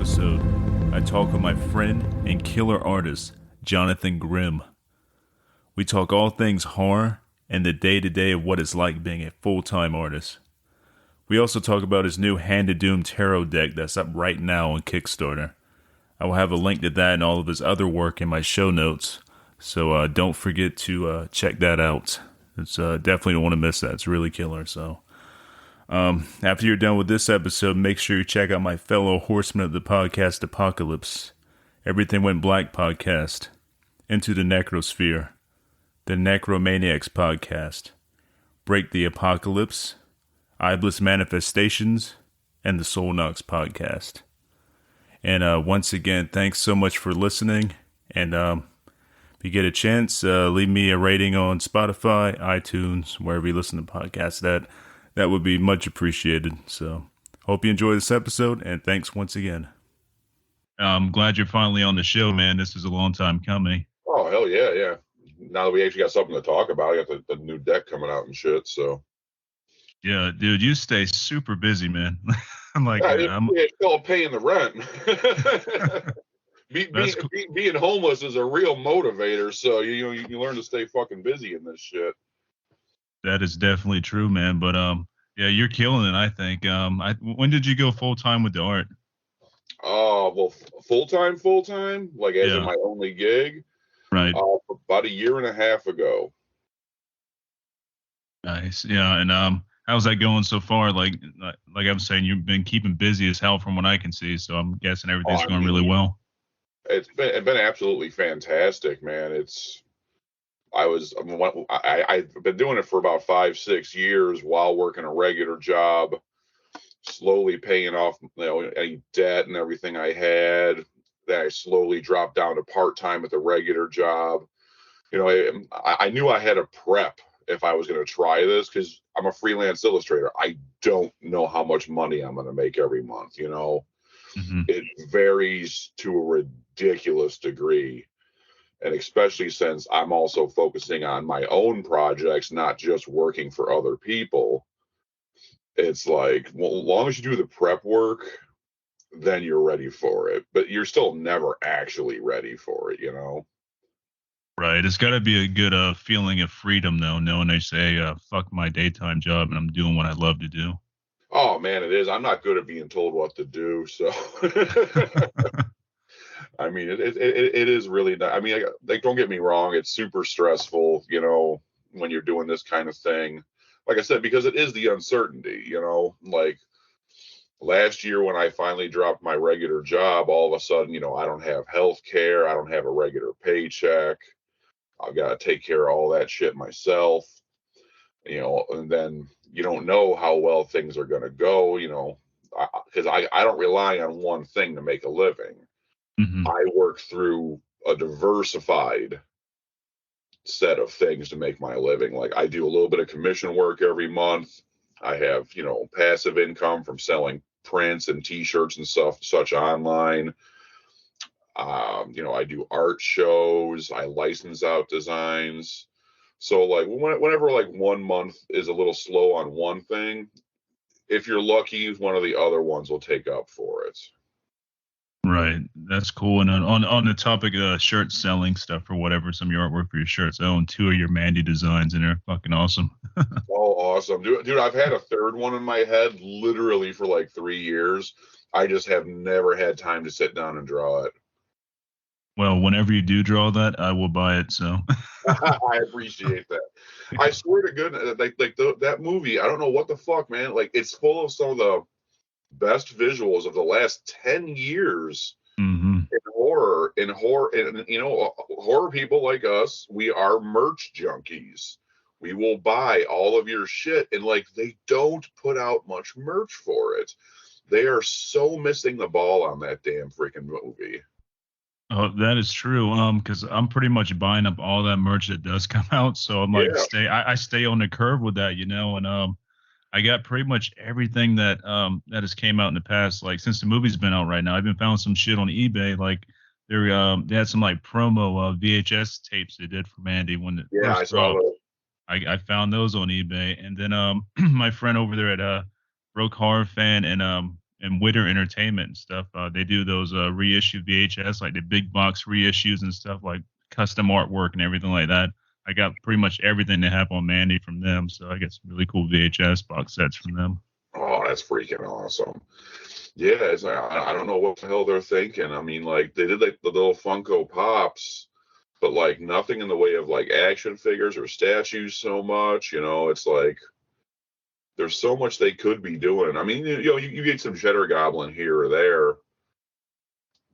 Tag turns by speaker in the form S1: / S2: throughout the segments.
S1: episode, I talk with my friend and killer artist, Jonathan Grimm. We talk all things horror and the day-to-day of what it's like being a full-time artist. We also talk about his new Hand of Doom tarot deck that's up right now on Kickstarter. I will have a link to that and all of his other work in my show notes, so don't forget to check that out. It's definitely don't want to miss that. It's really killer. So after you're done with this episode, make sure you check out my fellow horsemen of the podcast Apocalypse, Everything Went Black podcast, Into the Necrosphere, the Necromaniacs podcast, Break the Apocalypse, Iblis Manifestations, and the Soul Knocks podcast. And once again, thanks so much for listening. And if you get a chance, leave me a rating on Spotify, iTunes, wherever you listen to podcasts. That would be much appreciated. So hope you enjoy this episode, and thanks once again. I'm glad you're finally on the show, man. This is a long time coming.
S2: Oh, hell yeah, yeah. Now that we actually got something to talk about, I got the new deck coming out and shit, so.
S1: Yeah, dude, you stay super busy, man.
S2: It's still paying the rent. Being homeless is a real motivator, so you learn to stay fucking busy in this shit.
S1: That is definitely true, man. But yeah, you're killing it, I think. When did you go full time with the art?
S2: Well, full time, like as in my only gig,
S1: right?
S2: About a year and a half ago.
S1: Nice, yeah, and how's that going so far? Like I'm saying, you've been keeping busy as hell from what I can see. So I'm guessing everything's going really well.
S2: It's been absolutely fantastic, man. I've been doing it for about 5-6 years while working a regular job, slowly paying off any debt and everything I had. Then I slowly dropped down to part-time at the regular job. I knew I had to prep if I was going to try this because I'm a freelance illustrator. I don't know how much money I'm going to make every month, Mm-hmm. It varies to a ridiculous degree. And especially since I'm also focusing on my own projects, not just working for other people. It's like, well, as long as you do the prep work, then you're ready for it. But you're still never actually ready for it, Right.
S1: It's got to be a good feeling of freedom, though, knowing they say, fuck my daytime job and I'm doing what I love to do.
S2: Oh, man, it is. I'm not good at being told what to do. So, I mean, it is really not. I mean, don't get me wrong. It's super stressful, when you're doing this kind of thing. Like I said, because it is the uncertainty, like last year when I finally dropped my regular job, all of a sudden, I don't have health care. I don't have a regular paycheck. I've got to take care of all that shit myself, and then you don't know how well things are going to go, because I don't rely on one thing to make a living. Mm-hmm. I work through a diversified set of things to make my living. Like I do a little bit of commission work every month. I have, passive income from selling prints and t-shirts and such online. I do art shows. I license out designs. So like whenever like 1 month is a little slow on one thing, if you're lucky, one of the other ones will take up for it.
S1: Right. That's cool. And on the topic of shirt selling stuff or whatever, some of your artwork for your shirts, I own 2 of your Mandy designs and they're fucking awesome.
S2: Oh, awesome. Dude, I've had a third one in my head literally for like 3 years. I just have never had time to sit down and draw it.
S1: Well, whenever you do draw that, I will buy it. So
S2: I appreciate that. I swear to goodness, that movie, I don't know what the fuck, man. Like it's full of some of the best visuals of the last 10 years
S1: mm-hmm.
S2: in horror. And horror people like us, we are merch junkies. We will buy all of your shit, and like they don't put out much merch for it. They are so missing the ball on that damn freaking movie.
S1: Oh, that is true. Because I'm pretty much buying up all that merch that does come out. So I'm like, I stay on the curve with that, and I got pretty much everything that has came out in the past. Like since the movie's been out right now, I've been found some shit on eBay. Like they had some like promo VHS tapes they did for Mandy when it first dropped. I found those on eBay, and then my friend over there at Broke Horror Fan and and Witter Entertainment and stuff. They do those reissue VHS, like the big box reissues and stuff, like custom artwork and everything like that. I got pretty much everything they have on Mandy from them, so I get some really cool VHS box sets from them.
S2: Oh, that's freaking awesome. Yeah, it's like, I don't know what the hell they're thinking. I mean, like they did like the little Funko Pops, but like nothing in the way of like action figures or statues so much. It's like there's so much they could be doing. I mean, you get some Cheddar Goblin here or there,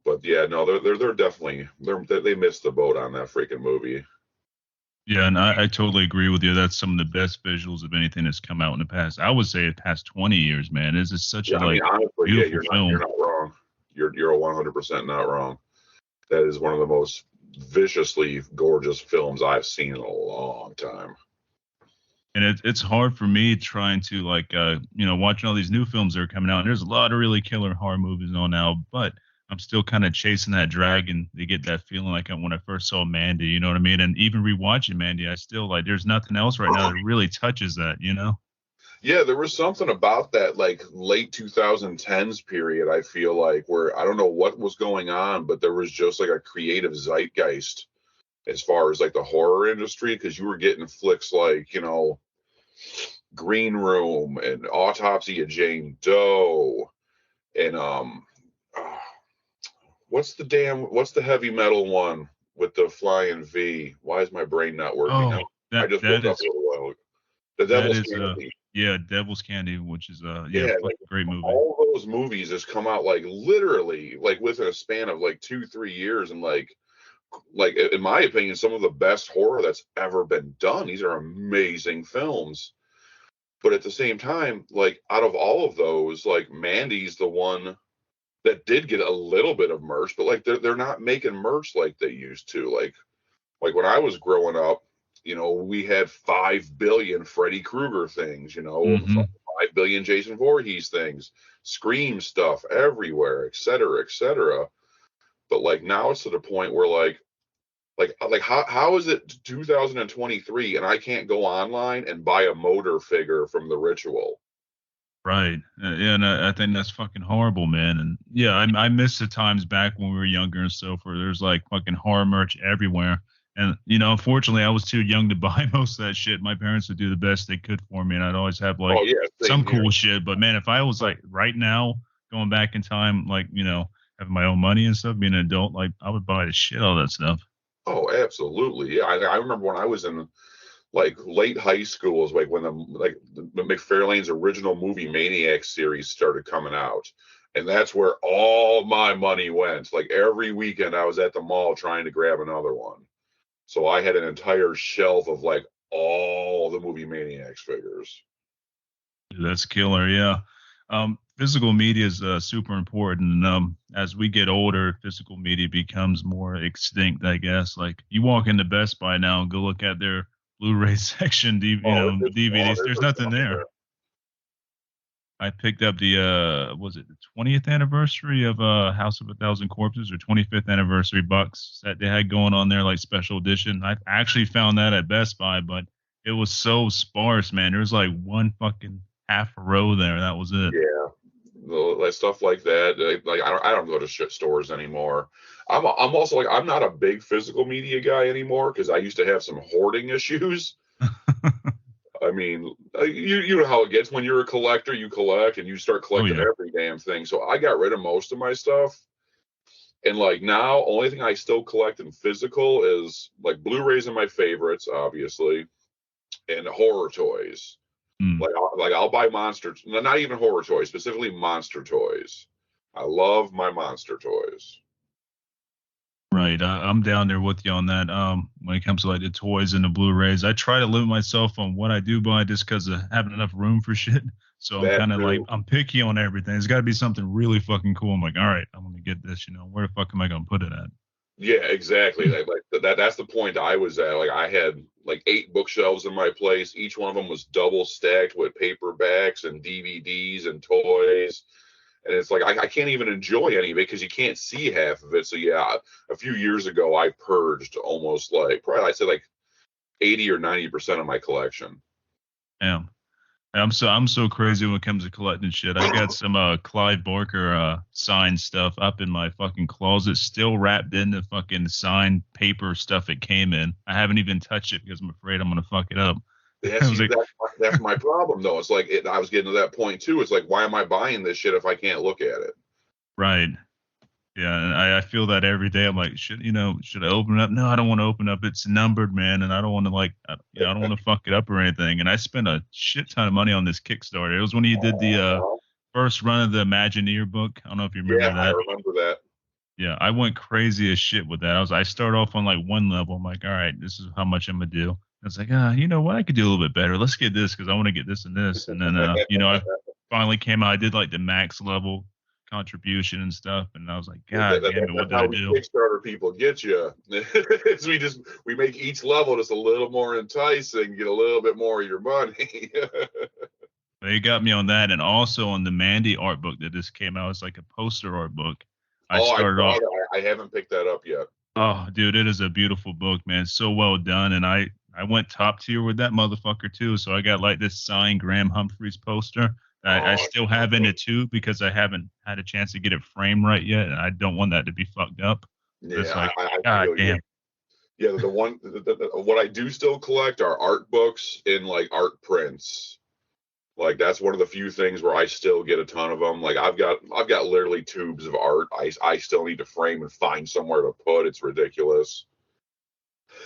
S2: but yeah, no, they're definitely they missed the boat on that freaking movie.
S1: Yeah, and I totally agree with you. That's some of the best visuals of anything that's come out in the past. I would say the past 20 years, man. This is such
S2: Yeah,
S1: a
S2: I mean,
S1: like
S2: honestly, yeah,
S1: beautiful film.
S2: you're not wrong. You're 100% not wrong. That is one of the most viciously gorgeous films I've seen in a long time.
S1: And it's hard for me trying to like watching all these new films that are coming out. And there's a lot of really killer horror movies on now, but I'm still kind of chasing that dragon to get that feeling like when I first saw Mandy. You know what I mean? And even rewatching Mandy, I still like. There's nothing else right now that really touches that. You know?
S2: Yeah, there was something about that like late 2010s period, I feel like, where I don't know what was going on, but there was just like a creative zeitgeist as far as like the horror industry, because you were getting flicks like, Green Room and Autopsy of Jane Doe and uh, what's the heavy metal one with the flying V? Why is my brain not working?
S1: Oh,
S2: I just
S1: that
S2: woke up
S1: is
S2: a little while ago. The
S1: that
S2: Devil's
S1: is
S2: Candy.
S1: yeah, Devil's Candy, which is yeah,
S2: Yeah, like
S1: fucking great movie.
S2: all those movies has come out like literally like within a span of like 2-3 years, and like in my opinion, some of the best horror that's ever been done. These are amazing films. But at the same time, like out of all of those, like Mandy's the one that did get a little bit of merch, but like they're not making merch like they used to. Like when I was growing up, we had 5 billion Freddy Krueger things,
S1: Hmm.
S2: 5 billion Jason Voorhees things, Scream stuff everywhere, et cetera, et cetera. But like now it's to the point where like how is it 2023 and I can't go online and buy a motor figure from the Ritual?
S1: Right. Yeah, and I think that's fucking horrible, man. And yeah, I miss the times back when we were younger and so forth. There's like fucking horror merch everywhere. And unfortunately, I was too young to buy most of that shit. My parents would do the best they could for me, and I'd always have like
S2: Oh yeah, same
S1: some
S2: here.
S1: cool shit. But man, if I was like right now going back in time, like having my own money and stuff, being an adult, like I would buy the shit out of that stuff.
S2: Oh, absolutely. Yeah, I remember when I was in like late high school is like when the McFarlane's original movie Maniac series started coming out. And that's where all my money went. Like every weekend I was at the mall trying to grab another one. So I had an entire shelf of like all the movie Maniacs figures.
S1: That's killer. Yeah. Physical media is super important. And as we get older, physical media becomes more extinct, I guess. Like you walk into Best Buy now and go look at their Blu-ray section,
S2: Oh, it's gone.
S1: DVDs. There's nothing there. I picked up the was it the 20th anniversary of House of a Thousand Corpses or 25th anniversary box that they had going on there, like special edition. I actually found that at Best Buy, but it was so sparse, man. There was like one fucking half a row there. That was it.
S2: Yeah, like stuff like that. Like I don't go to shit stores anymore. I'm also like I'm not a big physical media guy anymore because I used to have some hoarding issues. I mean, you know how it gets when you're a collector. You collect and you start
S1: Oh
S2: collecting
S1: yeah.
S2: every damn thing. So I got rid of most of my stuff. And like now, only thing I still collect in physical is like Blu-rays and my favorites, obviously, and horror toys.
S1: Hmm.
S2: Like I'll buy monster, not even horror toys, specifically monster toys. I love my monster toys.
S1: Right. I'm down there with you on that. When it comes to like the toys and the Blu-rays, I try to limit myself on what I do buy just because of having enough room for shit. So I'm
S2: That
S1: kind of like
S2: too.
S1: I'm picky on everything. It's got to be something really fucking cool. I'm like, all right, I'm gonna get this. Where the fuck am I gonna put it at?
S2: Yeah, exactly. Like that's the point I was at. Like I had like 8 bookshelves in my place. Each one of them was double stacked with paperbacks and DVDs and toys. And it's like I can't even enjoy any of it because you can't see half of it. So yeah, a few years ago I purged almost like probably I'd say like 80 or 90% of my collection.
S1: Damn. I'm so crazy when it comes to collecting shit. I got some Clive Barker signed stuff up in my fucking closet, still wrapped in the fucking signed paper stuff it came in. I haven't even touched it because I'm afraid I'm gonna fuck it up.
S2: Yeah,
S1: I was
S2: see,
S1: like,
S2: that's my problem though. It's like I was getting to that point too. It's like, why am I buying this shit if I can't look at it?
S1: right. Yeah, and I feel that every day. I'm like, should I open it up? No, I don't want to open up. It's numbered, man, and I don't want to I don't want to fuck it up or anything. And I spent a shit ton of money on this Kickstarter. It was when you did the first run of the Imagineer book. I don't know if you
S2: Yeah,
S1: remember
S2: I
S1: that.
S2: remember that.
S1: Yeah, I went crazy as shit with that. I started off on like one level. I'm like, all right, this is how much I'm gonna do. It's like, you know what? I could do a little bit better. Let's get this because I want to get this and this. And then, I finally came out. I did like the max level contribution and stuff. And I was like, God damn it, what
S2: That's
S1: did
S2: how
S1: I
S2: we
S1: do?
S2: Kickstarter people get you. We make each level just a little more enticing, get a little bit more of your money.
S1: They got me on that, and also on the Mandy art book that just came out. It's like a poster art book. I
S2: Oh, I
S1: started
S2: saw
S1: off.
S2: that. I haven't picked that up yet.
S1: Oh, dude, it is a beautiful book, man. So well done, and I went top tier with that motherfucker too. So I got like this signed Graham Humphreys poster that I
S2: Oh,
S1: still have in it too because I haven't had a chance to get it framed right yet, and I don't want that to be fucked up. But it's
S2: yeah,
S1: like,
S2: I
S1: God
S2: feel you.
S1: damn,
S2: Yeah, what I do still collect are art books in like art prints. Like that's one of the few things where I still get a ton of them. Like I've got literally tubes of art. I still need to frame and find somewhere to put. It's ridiculous.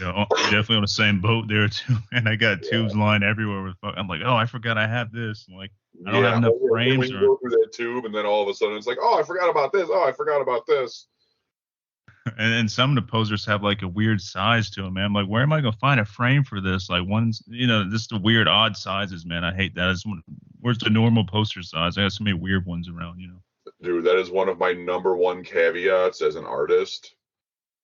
S1: definitely on the same boat there too. And I got
S2: Yeah,
S1: tubes lined everywhere with. I'm like, oh, I forgot I have this. I'm like, I don't have
S2: yeah.
S1: enough
S2: And when
S1: frames
S2: you
S1: or
S2: go through that tube, and then all of a sudden it's like, oh, I forgot about this. Oh, I forgot about this.
S1: and some of the posters have like a weird size to them, man. I'm like, where am I gonna find a frame for this? Like one's, just the weird odd sizes, man. I hate that. Where's the normal poster size? I got so many weird ones around.
S2: Dude, that is one of my number one caveats as an artist.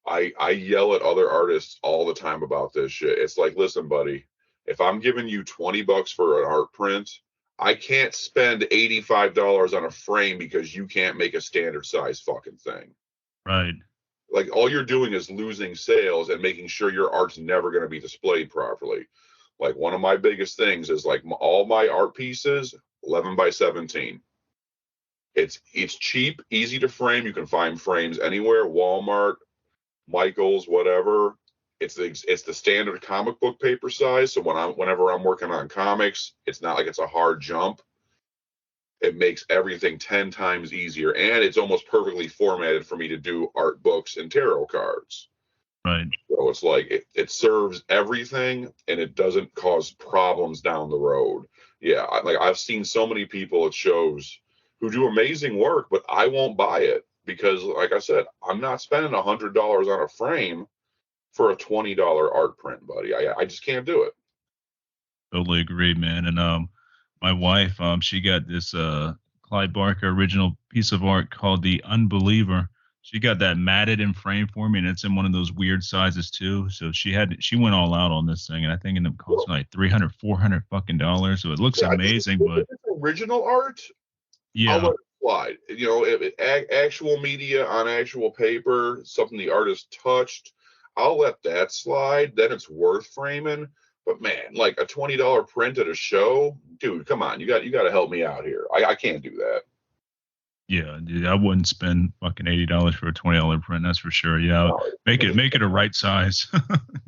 S2: I yell at other artists all the time about this shit. It's like, listen, buddy, if I'm giving you $20 for an art print, I can't spend $85 on a frame because you can't make a standard size fucking thing.
S1: Right.
S2: Like all you're doing is losing sales and making sure your art's never going to be displayed properly. Like one of my biggest things is like all my art pieces 11 by 17. It's cheap, easy to frame. You can find frames anywhere, Walmart, Michaels, whatever. It's the standard comic book paper size. So whenever I'm working on comics, it's not like it's a hard jump. It makes everything 10 times easier, and it's almost perfectly formatted for me to do art books and tarot cards.
S1: Right.
S2: So it's like it serves everything, and it doesn't cause problems down the road. Yeah, like I've seen so many people at shows who do amazing work, but I won't buy it because, like I said, I'm not spending $100 on a frame for a $20 art print, buddy. I just can't do it.
S1: Totally agree, man. And my wife, she got this Clyde Barker original piece of art called The Unbeliever. She got that matted and framed for me, and it's in one of those weird sizes too. So she went all out on this thing, and I think it ended up costing like 300, 400 fucking dollars. So it looks
S2: Yeah, I think
S1: amazing,
S2: if
S1: but
S2: it's original art, I'll
S1: yeah,
S2: let it slide. If actual media on actual paper, something the artist touched, I'll let that slide. Then it's worth framing. But man, like a $20 print at a show, dude, come on, you got to help me out here. I can't do that.
S1: yeah, dude, I wouldn't spend fucking $80 for a $20 print. That's for sure. Yeah,
S2: No,
S1: make it a right size.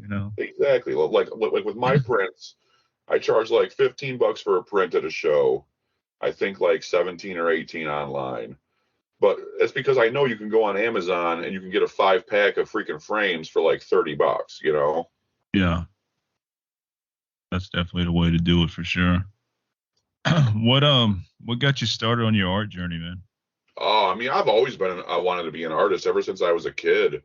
S1: you know.
S2: exactly. Like with my prints, I charge like $15 for a print at a show. I think like 17 or 18 online. But it's because I know you can go on Amazon and you can get a 5 pack of freaking frames for like $30.
S1: Yeah, that's definitely the way to do it for sure. What got you started on your art journey, man?
S2: Oh, I mean, I wanted to be an artist ever since I was a kid.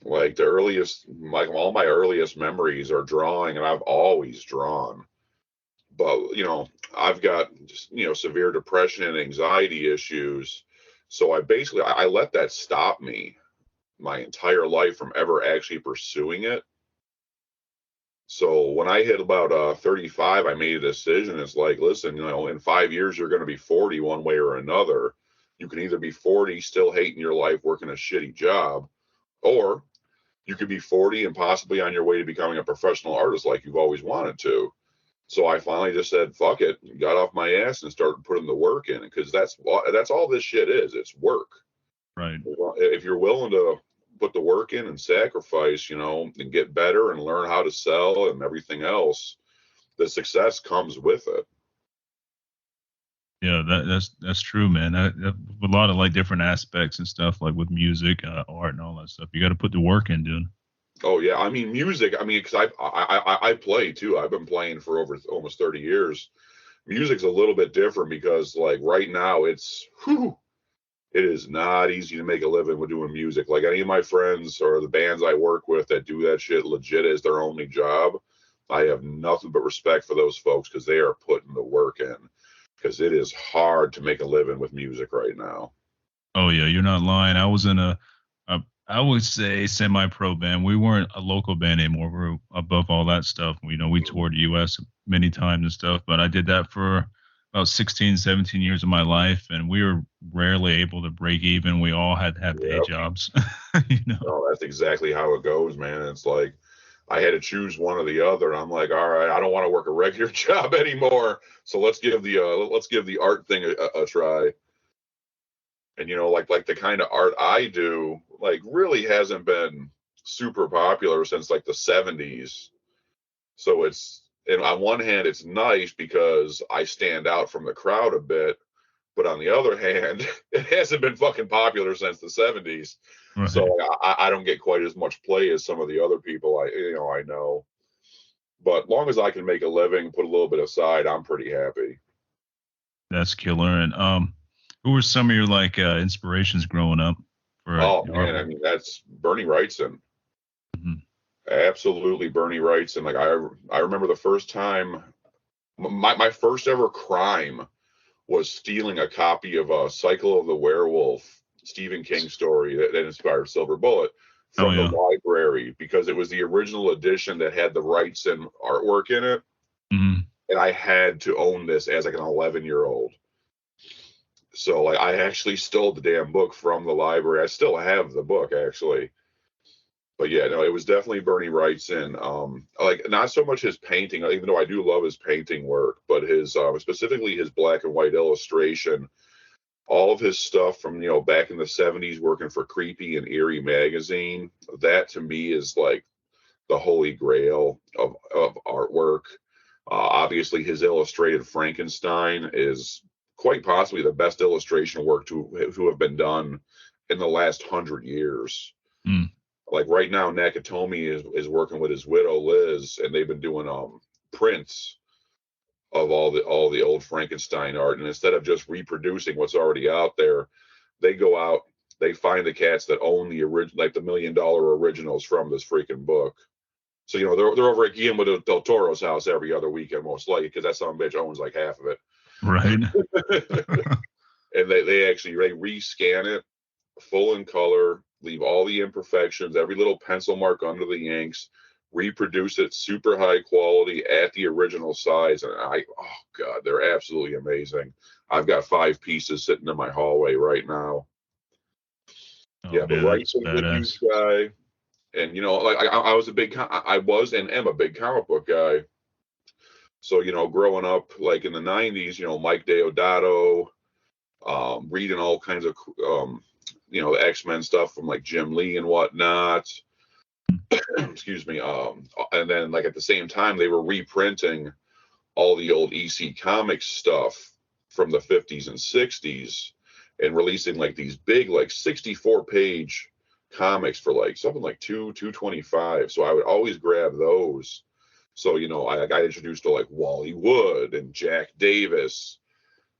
S2: Like like all my earliest memories are drawing, and I've always drawn. But I've got just severe depression and anxiety issues, so I let that stop me my entire life from ever actually pursuing it. So when I hit about 35, I made a decision. It's like, listen, in 5 years, you're going to be 40 one way or another. You can either be 40 still hating your life, working a shitty job, or you could be 40 and possibly on your way to becoming a professional artist like you've always wanted to. So I finally just said, fuck it, got off my ass and started putting the work in, because that's all this shit is. It's work.
S1: Right.
S2: If you're willing to put the work in and sacrifice, and get better and learn how to sell and everything else, the success comes with it.
S1: Yeah, that's true, man. A lot of like different aspects and stuff, like with music, art, and all that stuff. You got to put the work in, dude.
S2: Oh yeah, I mean music. I mean, because I play too. I've been playing for over almost 30 years. Music's a little bit different because like right now it is not easy to make a living with doing music. Like any of my friends or the bands I work with that do that shit legit as their only job, I have nothing but respect for those folks because they are putting the work in. Because it is hard to make a living with music right now.
S1: Oh yeah, you're not lying. I was in a I would say semi-pro band. We weren't a local band anymore. We're above all that stuff. We toured the U.S. many times and stuff, but I did that for about 16, 17 years of my life, and we were rarely able to break even. We all had to have day
S2: Yep.
S1: jobs.
S2: No, that's exactly how it goes, man. It's like I had to choose one or the other. I'm like, all right, I don't want to work a regular job anymore. So let's give the art thing a try. And like the kind of art I do, like really hasn't been super popular since like the 70s. So and on one hand, it's nice because I stand out from the crowd a bit. But on the other hand, it hasn't been fucking popular since the 70s. So
S1: Right.
S2: I don't get quite as much play as some of the other people I know. But long as I can make a living, put a little bit aside, I'm pretty happy.
S1: That's killer. And who were some of your like inspirations growing up for
S2: Oh man, I
S1: artwork?
S2: mean that's Bernie Wrightson.
S1: Mhm.
S2: Absolutely Bernie Wrightson. Like I remember the first time my first ever crime was stealing a copy of a Cycle of the Werewolf Stephen King story that inspired Silver Bullet
S1: Oh
S2: from the
S1: yeah.
S2: library because it was the original edition that had the Wrightson artwork in it.
S1: Hmm.
S2: And I had to own this as like an 11-year-old. So like I actually stole the damn book from the library. I still have the book actually. But yeah, no, it was definitely Bernie Wrightson. Like not so much his painting, even though I do love his painting work, but his specifically his black and white illustration. All of his stuff from back in the 70s working for Creepy and Eerie magazine, that to me is like the holy grail of artwork. Obviously his illustrated Frankenstein is quite possibly the best illustration work to have been done in the last 100 years.
S1: Mm.
S2: Like right now Nakatomi is working with his widow Liz, and they've been doing prints of all the old Frankenstein art. And instead of just reproducing what's already out there, they go out, they find the cats that own the original, like the $1 million originals from this freaking book. So they're over at Guillermo del Toro's house every other weekend, most likely, because that son of a bitch owns like half of
S1: Right.
S2: it. And they actually rescan it full in color, leave all the imperfections, every little pencil mark under the inks, reproduce it super high quality at the original size. And oh God, they're absolutely amazing. I've got 5 pieces sitting in my hallway right now.
S1: Oh
S2: Yeah, but
S1: man, that's
S2: Wrightson's a huge
S1: badass.
S2: guy. And like I was I was and am a big comic book guy. So growing up like in the 90s, Mike Deodato, reading all kinds of the X-Men stuff from like Jim Lee and whatnot. Excuse me. And then like at the same time they were reprinting all the old EC Comics stuff from the 50s and 60s and releasing like these big like 64-page comics for like something like 225. So I would always grab those. So I got introduced to like Wally Wood and Jack Davis,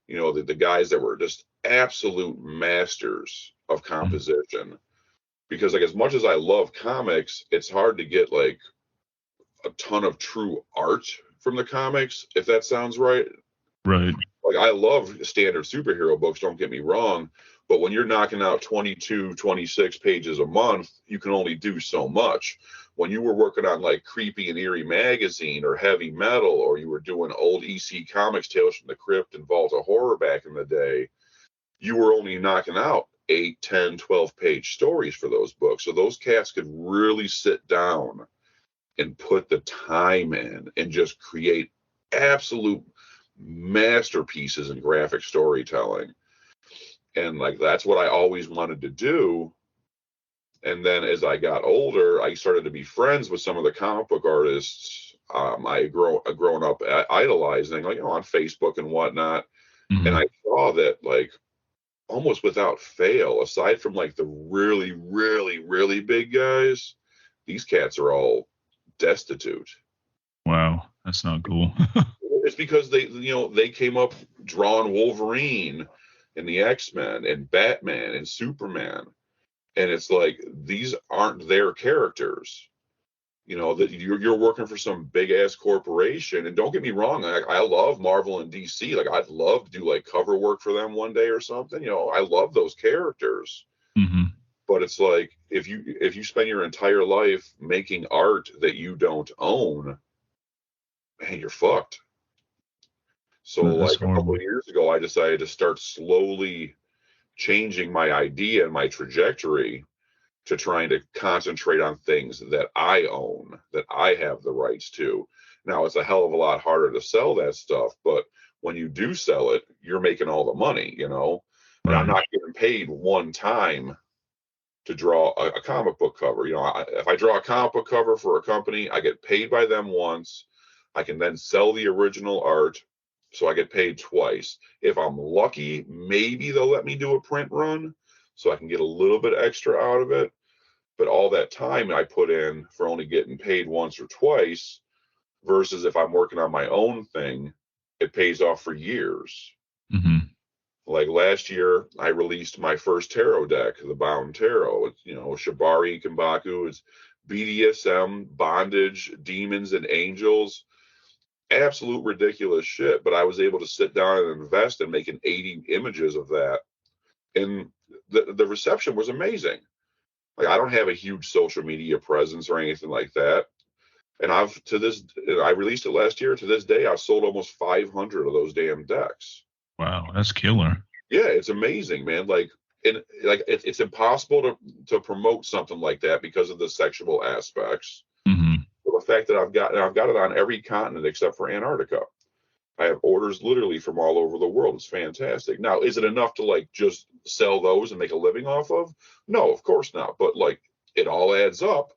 S2: the guys that were just absolute masters of
S1: Mm.
S2: composition. Because like as much as I love comics, it's hard to get like a ton of true art from the comics, if that sounds right.
S1: Right.
S2: Like I love standard superhero books, don't get me wrong, but when you're knocking out 22, 26 pages a month, you can only do so much. When you were working on like Creepy and Eerie magazine or Heavy Metal, or you were doing old EC Comics, Tales from the Crypt and Vault of Horror back in the day, you were only knocking out 8, 10, 12-page stories for those books. So those cats could really sit down and put the time in and just create absolute masterpieces in graphic storytelling. And like that's what I always wanted to do. And then as I got older, I started to be friends with some of the comic book artists grown up idolizing, like, on Facebook and whatnot. And
S1: Hmm.
S2: I saw that, like, almost without fail, aside from like the really, really, really big guys, these cats are all destitute.
S1: Wow, that's not cool.
S2: It's because they came up drawing Wolverine and the X-Men and Batman and Superman. And it's like these aren't their characters. That you're working for some big ass corporation. And don't get me wrong, I love Marvel and DC. Like I'd love to do like cover work for them one day or something. I love those characters.
S1: Hmm.
S2: But it's like if you spend your entire life making art that you don't own, man, you're fucked. So
S1: That's
S2: like a couple
S1: horrible.
S2: of years ago, I decided to start slowly changing my idea and my trajectory to trying to concentrate on things that I own, that I have the rights to. Now, it's a hell of a lot harder to sell that stuff, but when you do sell it, you're making all the money. And I'm
S1: Right.
S2: not getting paid one time to draw a comic book cover. If I draw a comic book cover for a company, I get paid by them once. I can then sell the original art, so I get paid twice. If I'm lucky, maybe they'll let me do a print run, so I can get a little bit extra out of it. But all that time I put in for only getting paid once or twice, versus if I'm working on my own thing, it pays off for years.
S1: Hmm.
S2: Like last year, I released my first tarot deck, the Bound Tarot. It's, Shibari Kimbaku. It's BDSM, bondage, demons, and angels. Absolute ridiculous shit. But I was able to sit down and invest in making 80 images of that. And the reception was amazing. Like I don't have a huge social media presence or anything like that. And I released it last year. To this day, I've sold almost 500 of those damn decks.
S1: Wow, that's killer.
S2: Yeah, it's amazing, man. It's impossible to promote something like that because of the sexual aspects.
S1: Hmm.
S2: But the fact that I've got it on every continent except for Antarctica. I have orders literally from all over the world. It's fantastic. Now, is it enough to like just sell those and make a living off of? No, of course not. But like it all adds up.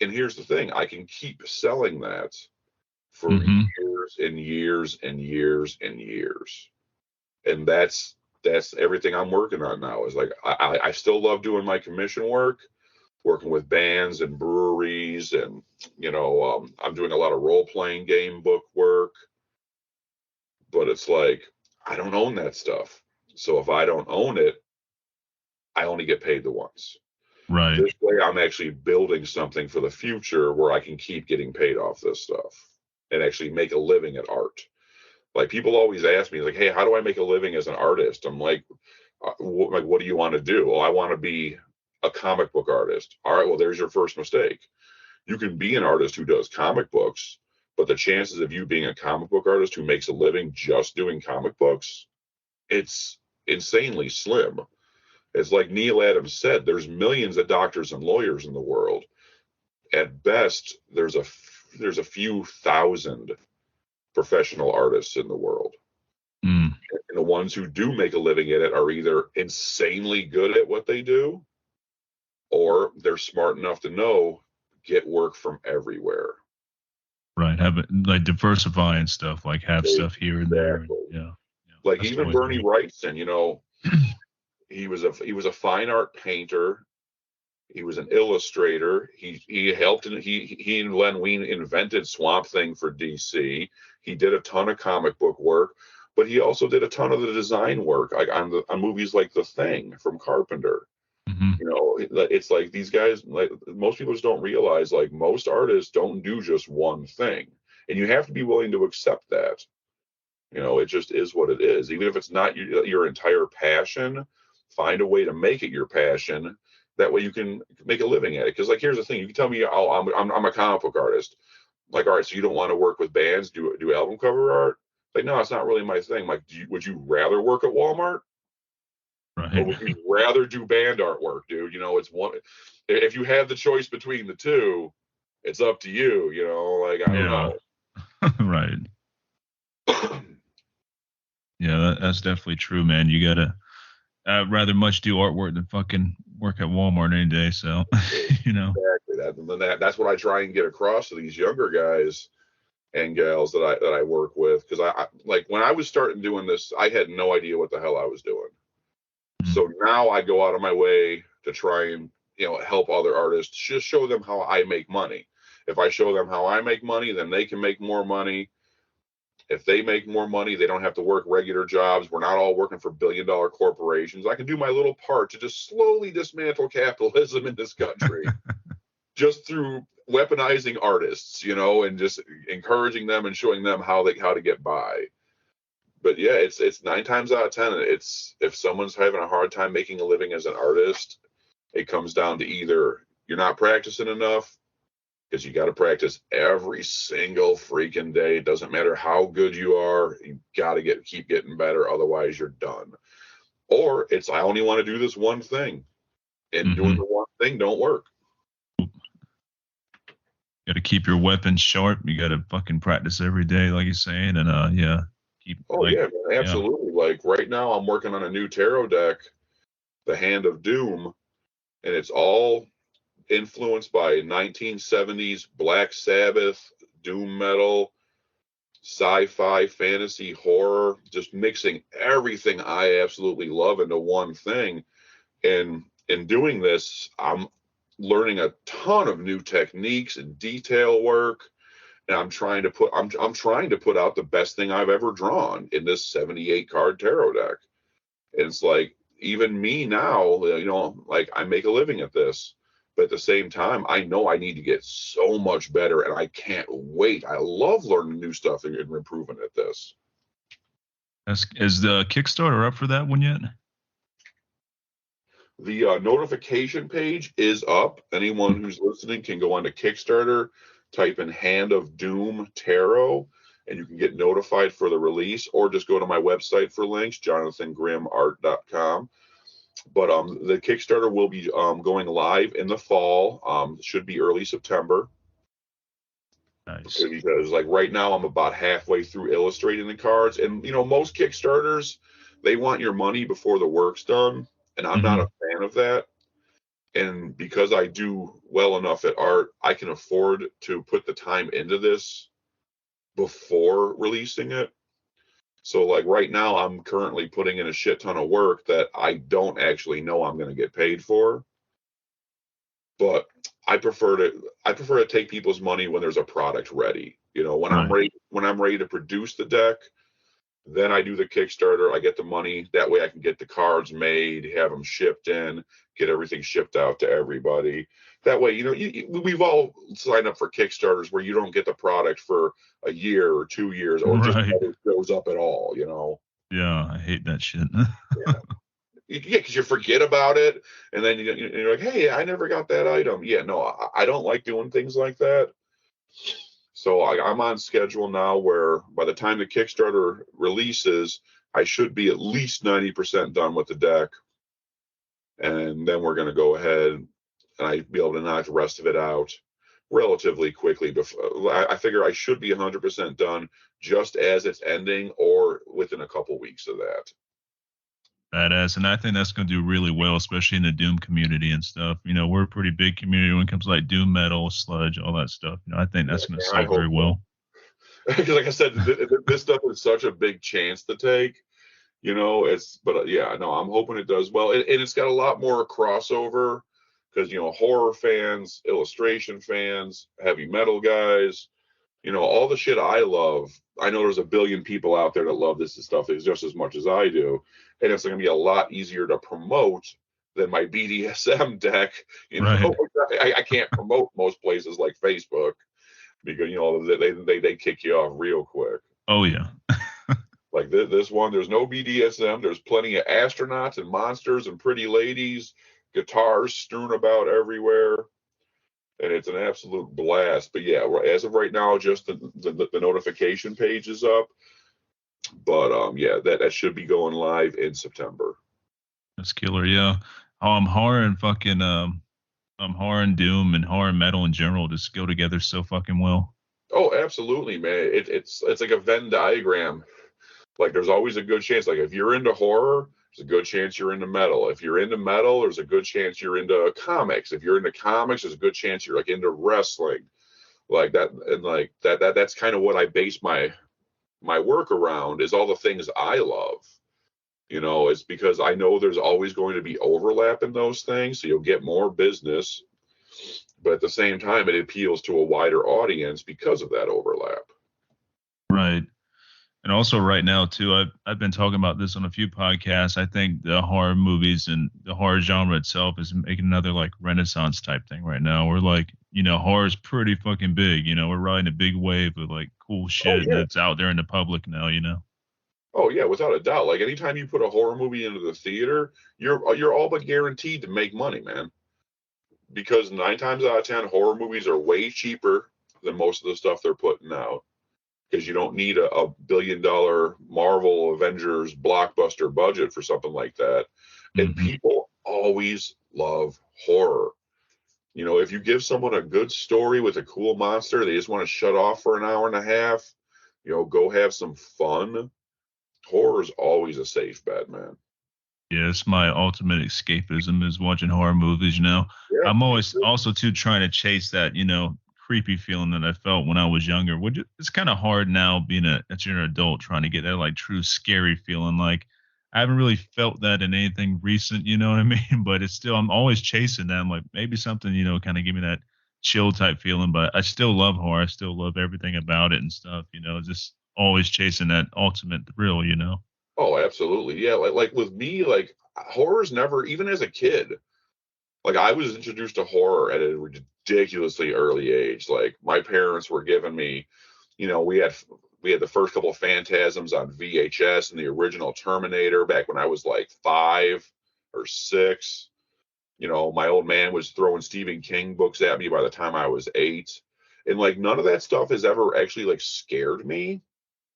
S2: And here's the thing, I can keep selling that for
S1: Hmm.
S2: years and years and years and years. And that's everything I'm working on now. Is like I still love doing my commission work, working with bands and breweries, and I'm doing a lot of role playing game book work. But it's like I don't own that stuff. So if I don't own it, I only get paid the once.
S1: Right.
S2: This way, I'm actually building something for the future where I can keep getting paid off this stuff and actually make a living at art. Like people always ask me, like, "Hey, how do I make a living as an artist?" I'm like, what do you want to do? Well, I want to be a comic book artist. All right, well, there's your first mistake. You can be an artist who does comic books, but the chances of you being a comic book artist who makes a living just doing comic books, it's insanely slim. It's like Neil Adams said, there's millions of doctors and lawyers in the world. At best, there's a few thousand professional artists in the world.
S1: Mm.
S2: And the ones who do make a living at it are either insanely good at what they do, or they're smart enough to know get work from everywhere.
S1: Right. Have it like diversifying stuff, like have stuff here and there. And
S2: Exactly.
S1: yeah. Yeah.
S2: Like
S1: That's the
S2: even
S1: way to
S2: Bernie
S1: do
S2: Wrightson, he was a fine art painter. He was an illustrator. He helped, and he and Len Wein invented Swamp Thing for DC. He did a ton of comic book work, but he also did a ton of the design work, like on movies like The Thing from Carpenter.
S1: it. Hmm.
S2: It's like these guys, like most people just don't realize, like most artists don't do just one thing, and you have to be willing to accept that. It just is what it is. Even if it's not your entire passion, find a way to make it your passion. That way you can make a living at it. Because like, here's the thing: you can tell me, oh, I'm a comic book artist. Like, all right, so you don't want to work with bands, do album cover art? Like, no, it's not really my thing. Like, would you rather work at Walmart, or
S1: Right.
S2: would you rather do band artwork, dude? It's one. If you have the choice between the two, it's up to you. Like, I don't
S1: Yeah.
S2: know.
S1: Right. Yeah, that's definitely true, man. You gotta. I'd rather much do artwork than fucking work at Walmart any day. So, you know.
S2: Exactly. That's what I try and get across to these younger guys and gals that I work with, because I like when I was starting doing this, I had no idea what the hell I was doing.
S1: Mm.
S2: So now I go out of my way to try and help other artists, just show them how I make money. If I show them how I make money, then they can make more money. If they make more money, they don't have to work regular jobs. We're not all working for billion-dollar corporations. I can do my little part to just slowly dismantle capitalism in this country just through weaponizing artists, and just encouraging them and showing them how to get by. But yeah, it's 9 times out of 10. It's if someone's having a hard time making a living as an artist, it comes down to either you're not practicing enough, because you got to practice every single freaking day. It doesn't matter how good you are, you got to keep getting better, otherwise you're done. Or it's I only want to do this one thing, and doing the one thing don't work.
S1: Got to keep your weapons sharp. You got to fucking practice every day, like you're saying, and yeah, keep.
S2: Oh yeah, man, absolutely. Yeah. Like right now, I'm working on a new tarot deck, the Hand of Doom, and it's all influenced by 1970s Black Sabbath, doom metal, sci-fi, fantasy, horror, just mixing everything I absolutely love into one thing. And in doing this, I'm learning a ton of new techniques and detail work. And I'm trying to put out the best thing I've ever drawn in this 78 card tarot deck. And it's like, even me now, like I make a living at this, but at the same time, I know I need to get so much better, and I can't wait. I love learning new stuff and improving at this.
S1: Is the Kickstarter up for that one yet?
S2: The notification page is up. Anyone who's listening can go onto Kickstarter, type in Hand of Doom Tarot, and you can get notified for the release, or just go to my website for links, jonathangrimmart.com. But the Kickstarter will be going live in the fall. Should be early September.
S1: Nice.
S2: Because like right now I'm about halfway through illustrating the cards, and most Kickstarters, they want your money before the work's done, and I'm not a fan of that. And because I do well enough at art, I can afford to put the time into this before releasing it. So like right now I'm currently putting in a shit ton of work that I don't actually know I'm going to get paid for. But I prefer to take people's money when there's a product ready. When I'm ready to produce the deck, then I do the Kickstarter. I get the money. That way I can get the cards made, have them shipped in, get everything shipped out to everybody. That way, we've all signed up for Kickstarters where you don't get the product for a year or 2 years, or just never shows up at all.
S1: Yeah, I hate that shit.
S2: Yeah. Yeah, because you forget about it, and then you're like, hey, I never got that item. Yeah, no, I don't like doing things like that. So I'm on schedule now where by the time the Kickstarter releases, I should be at least 90% done with the deck. And then we're going to go ahead and I'd be able to knock the rest of it out relatively quickly. I figure I should be 100% done just as it's ending, or within a couple weeks of that.
S1: Badass, and I think that's going to do really well, especially in the Doom community and stuff. We're a pretty big community when it comes to like Doom metal, sludge, all that stuff. I think that's going to sell very well.
S2: Because like I said, this stuff is such a big chance to take. I'm hoping it does well, and it's got a lot more crossover because horror fans, illustration fans, heavy metal guys, all the shit I love. I know there's a billion people out there that love this stuff just as much as I do, and it's going to be a lot easier to promote than my BDSM deck. I can't promote most places like Facebook because they kick you off real quick.
S1: Oh yeah.
S2: Like this one, there's no BDSM. There's plenty of astronauts and monsters and pretty ladies, guitars strewn about everywhere, and it's an absolute blast. But yeah, as of right now, just the notification page is up. But that should be going live in September.
S1: That's killer, yeah. Horror and fucking horror and Doom and horror and metal in general just go together so fucking well.
S2: Oh, absolutely, man. It's like a Venn diagram. Like there's always a good chance. Like if you're into horror, there's a good chance you're into metal. If you're into metal, there's a good chance you're into comics. If you're into comics, there's a good chance you're like into wrestling. Like that, and like that's kind of what I base my work around, is all the things I love. It's because I know there's always going to be overlap in those things, so you'll get more business, but at the same time, it appeals to a wider audience because of that overlap.
S1: Right. And also right now too, I've been talking about this on a few podcasts. I think the horror movies and the horror genre itself is making another like renaissance type thing right now. We're like, horror is pretty fucking big. We're riding a big wave of like cool
S2: Oh
S1: shit
S2: yeah.
S1: that's out there in the public now.
S2: Oh yeah, without a doubt. Like anytime you put a horror movie into the theater, you're all but guaranteed to make money, man. Because 9 times out of 10, horror movies are way cheaper than most of the stuff they're putting out. Because you don't need a $1 billion Marvel Avengers blockbuster budget for something like that. And
S1: Hmm.
S2: people always love horror. If you give someone a good story with a cool monster, they just want to shut off for an hour and a half, go have some fun. Horror is always a safe bet, man.
S1: Yeah, it's my ultimate escapism is watching horror movies.
S2: Yeah,
S1: I'm
S2: me
S1: always
S2: too.
S1: also too trying to chase that, creepy feeling that I felt when I was younger, which it's kind of hard now being that you're an adult trying to get that like true scary feeling. Like I haven't really felt that in anything recent, you know what I mean? But it's still, I'm always chasing that. I'm like, maybe something, kind of give me that chill type feeling, but I still love horror. I still love everything about it and stuff, just always chasing that ultimate thrill.
S2: Oh, absolutely. Yeah, like with me, like horror's never, even as a kid, like I was introduced to horror at a ridiculously early age. Like my parents were giving me, we had the first couple of Phantasms on VHS and the original Terminator back when I was like 5 or 6. My old man was throwing Stephen King books at me by the time I was 8. And like none of that stuff has ever actually like scared me.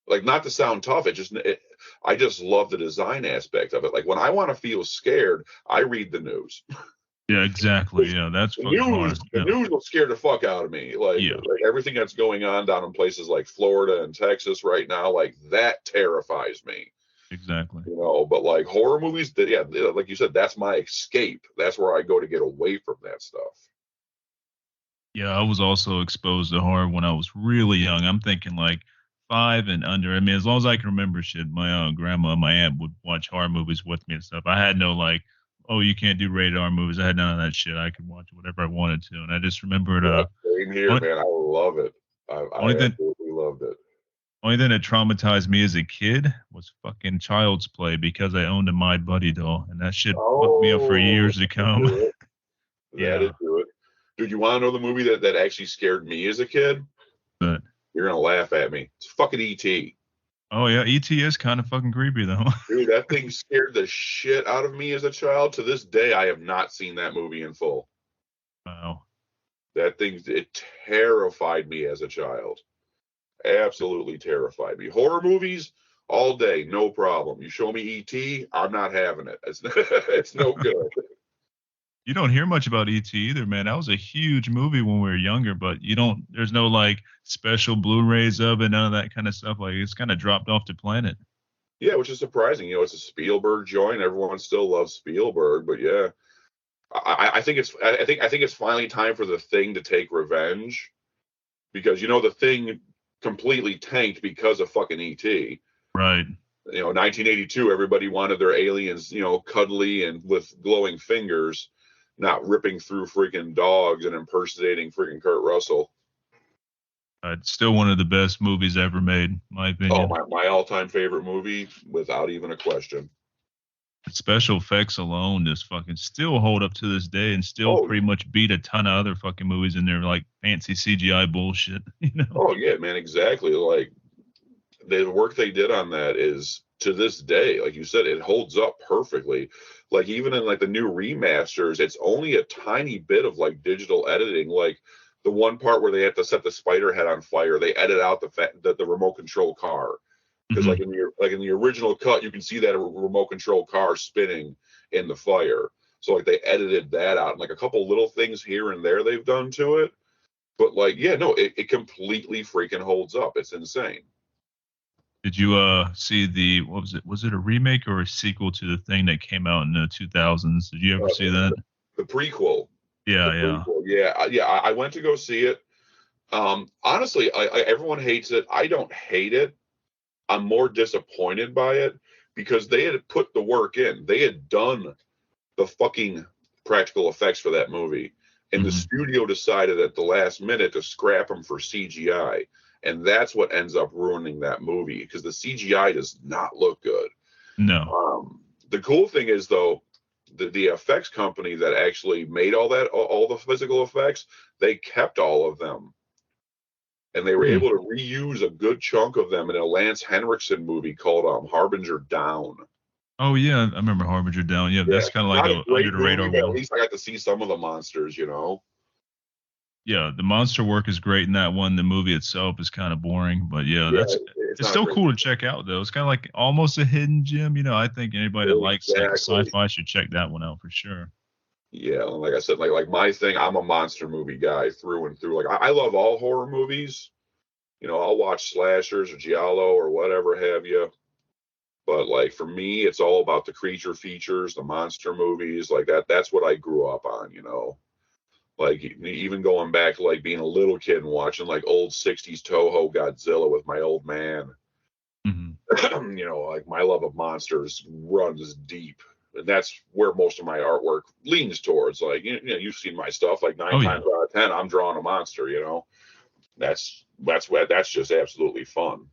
S2: Like not to sound tough, I just love the design aspect of it. Like when I want to feel scared, I read the news.
S1: Yeah, exactly. Yeah, that's
S2: The
S1: fucking
S2: news,
S1: hard.
S2: the
S1: Yeah.
S2: news will scare the fuck out of me. Like,
S1: Yeah,
S2: like everything that's going on down in places like Florida and Texas right now, like that terrifies me.
S1: exactly.
S2: But like horror movies, that yeah, like you said, that's my escape. That's where I go to get away from that stuff.
S1: Yeah, I was also exposed to horror when I was really young. I'm thinking like 5 and under. I mean, as long as I can remember shit, my grandma, my aunt would watch horror movies with me and stuff. I had no like, oh, you can't do rated R movies. I had none of that shit. I could watch whatever I wanted to. And I just remembered
S2: Yeah, same here,
S1: only,
S2: man. I love it.
S1: only
S2: I
S1: thing
S2: absolutely loved it.
S1: only thing that traumatized me as a kid was fucking Child's Play because I owned a My Buddy doll, and that shit fucked me up for
S2: Oh,
S1: years to
S2: that'll
S1: come.
S2: do it. That'll
S1: Yeah,
S2: do it. Dude, you want to know the movie that actually scared me as a kid?
S1: but
S2: You're gonna laugh at me. It's fucking E.T.
S1: oh yeah, ET is kind of fucking creepy though.
S2: Dude, that thing scared the shit out of me as a child. To this day, I have not seen that movie in full.
S1: Wow.
S2: It terrified me as a child. Absolutely terrified me. Horror movies all day, no problem. You show me E.T., I'm not having it. It's no good.
S1: You don't hear much about ET either, man. That was a huge movie when we were younger, but there's no like special Blu-rays of it, none of that kind of stuff. Like it's kind of dropped off the planet.
S2: Yeah, which is surprising. It's a Spielberg joint. Everyone still loves Spielberg, but yeah, I think it's finally time for the Thing to take revenge, because the Thing completely tanked because of fucking ET.
S1: Right.
S2: 1982, everybody wanted their aliens, cuddly and with glowing fingers, not ripping through freaking dogs and impersonating freaking Kurt Russell.
S1: It's still one of the best movies ever made, in my
S2: Oh,
S1: opinion.
S2: my all-time favorite movie, without even a question.
S1: Special effects alone just fucking still hold up to this day and still
S2: Oh,
S1: pretty much beat a ton of other fucking movies in their like fancy CGI bullshit.
S2: oh yeah, man, exactly. Like the work they did on that is, to this day, like you said, it holds up perfectly. Like even in like the new remasters, it's only a tiny bit of like digital editing. Like the one part where they have to set the spider head on fire, they edit out the fact that the remote control car, because
S1: Hmm.
S2: like in the original cut, you can see that a remote control car spinning in the fire. So like they edited that out, and like a couple little things here and there they've done to it. But like, yeah, no, it completely freaking holds up. It's insane.
S1: Did you see the what was it? Was it a remake or a sequel to the thing that came out in the 2000s? Did you ever
S2: Uh,
S1: see that?
S2: the prequel, the
S1: Yeah, yeah.
S2: prequel, yeah, yeah. I went to go see it. Honestly, everyone hates it. I don't hate it. I'm more disappointed by it because they had put the work in. They had done the fucking practical effects for that movie. And the
S1: Hmm.
S2: studio decided at the last minute to scrap them for CGI. And that's what ends up ruining that movie because the CGI does not look good.
S1: No.
S2: The cool thing is, though, the effects company that actually made all the physical effects, they kept all of them. And they were
S1: Hmm.
S2: able to reuse a good chunk of them in a Lance Henriksen movie called Harbinger Down.
S1: Oh yeah, I remember Harbinger Down. Yeah,
S2: Yeah,
S1: that's kind of like
S2: not a
S1: a under
S2: great
S1: the
S2: movie,
S1: radar
S2: but at
S1: one.
S2: least I got to see some of the monsters, you know?
S1: Yeah, the monster work is great in that one. The movie itself is kind of boring, but yeah,
S2: Yeah,
S1: that's
S2: it's
S1: it's
S2: not a
S1: still
S2: great
S1: cool to check out though. It's kind of like almost a hidden gem. I think anybody that
S2: movie.
S1: likes like
S2: Exactly.
S1: sci-fi should check that one out for sure.
S2: Yeah, and like I said, like my thing, I'm a monster movie guy through and through. Like I love all horror movies. You know, I'll watch slashers or giallo or whatever have you. But like for me, it's all about the creature features, the monster movies, like that. That's what I grew up on, you know. Like even going back, like being a little kid and watching like old '60s Toho Godzilla with my old man.
S1: Hmm.
S2: You know, like my love of monsters runs deep, and that's where most of my artwork leans towards. Like you've seen my stuff. Like nine
S1: Oh yeah.
S2: times out of ten, I'm drawing a monster. You know, that's just absolutely fun.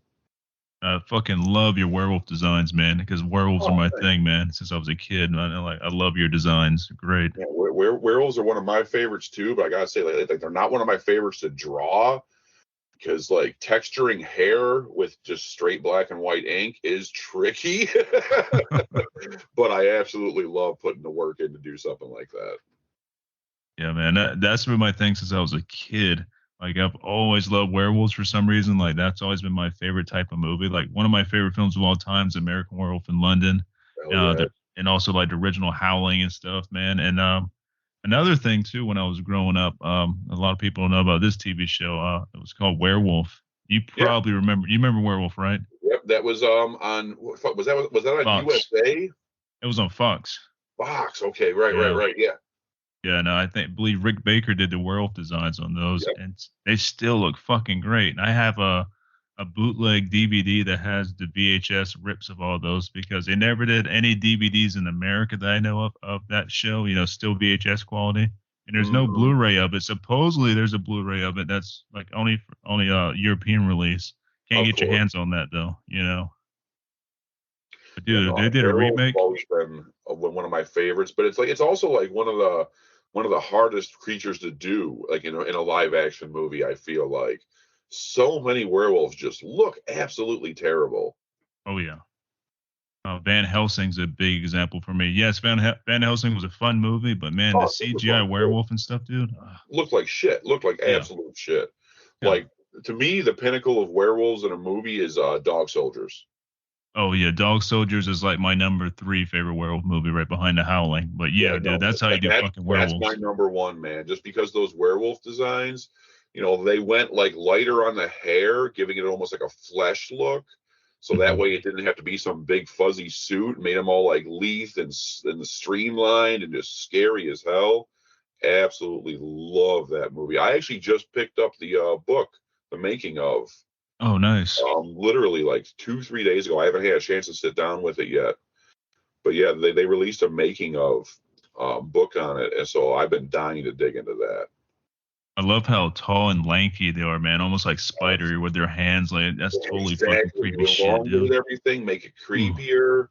S1: I fucking love your werewolf designs, man, because werewolves are
S2: Oh,
S1: my
S2: thanks.
S1: thing, man, since I was a kid. And I love your designs. Great.
S2: Yeah, werewolves are one of my favorites too, but I gotta say, like they're not one of my favorites to draw because like texturing hair with just straight black and white ink is tricky. But I absolutely love putting the work in to do something like that.
S1: Yeah, man, that's been my thing since I was a kid. Like I've always loved werewolves for some reason. Like that's always been my favorite type of movie. Like one of my favorite films of all time is American Werewolf in London,
S2: Hell yeah.
S1: and also like the original Howling and stuff, man. And another thing too, when I was growing up, a lot of people don't know about this TV show. It was called Werewolf. You
S2: Yeah.
S1: probably remember. You remember Werewolf, right?
S2: Yep. That was on was that on
S1: Fox.
S2: USA?
S1: It was on Fox.
S2: Fox. Okay. Right. Right.
S1: Yeah.
S2: Right. Yeah.
S1: Yeah, no, believe Rick Baker did the werewolf designs on those,
S2: Yep.
S1: and they still look fucking great. And I have a bootleg DVD that has the VHS rips of all those because they never did any DVDs in America that I know of that show. Still VHS quality, and there's no
S2: Hmm.
S1: Blu-ray of it. Supposedly, there's a Blu-ray of it that's like only European release. Can't
S2: Of
S1: get your
S2: course.
S1: hands on that though. But
S2: Yeah.
S1: dude,
S2: No.
S1: they did a
S2: Werewolves have
S1: remake.
S2: always been one of my favorites, but it's also like one of the hardest creatures to do, like in a live action movie. I feel like so many werewolves just look absolutely terrible.
S1: Oh yeah. Van Helsing's a big example for me. Yes, Van Helsing was a fun movie, but man, the
S2: Oh, super
S1: CGI
S2: fun.
S1: werewolf and stuff, dude.
S2: Looked like shit. Looked like
S1: Yeah,
S2: absolute shit.
S1: yeah.
S2: Like to me, the pinnacle of werewolves in a movie is Dog Soldiers.
S1: Oh yeah, Dog Soldiers is like my number three favorite werewolf movie, right behind The Howling. But
S2: Yeah,
S1: yeah, dude,
S2: no,
S1: that's how you do fucking
S2: that's my
S1: werewolves.
S2: number one, man. Just because those werewolf designs, they went like lighter on the hair, giving it almost like a flesh look. So that
S1: Hmm.
S2: way it didn't have to be some big fuzzy suit. Made them all like lithe and streamlined and just scary as hell. Absolutely love that movie. I actually just picked up the book, The Making of,
S1: Oh, nice.
S2: literally like 2-3 days ago. I haven't had a chance to sit down with it yet, but yeah, they released a making of book on it, and so I've been dying to dig into that.
S1: I love how tall and lanky they are, man. Almost like spidery with their hands. Like that's totally fucking
S2: Exactly,
S1: creepy shit,
S2: elongate
S1: dude.
S2: everything, make it
S1: Ooh.
S2: creepier.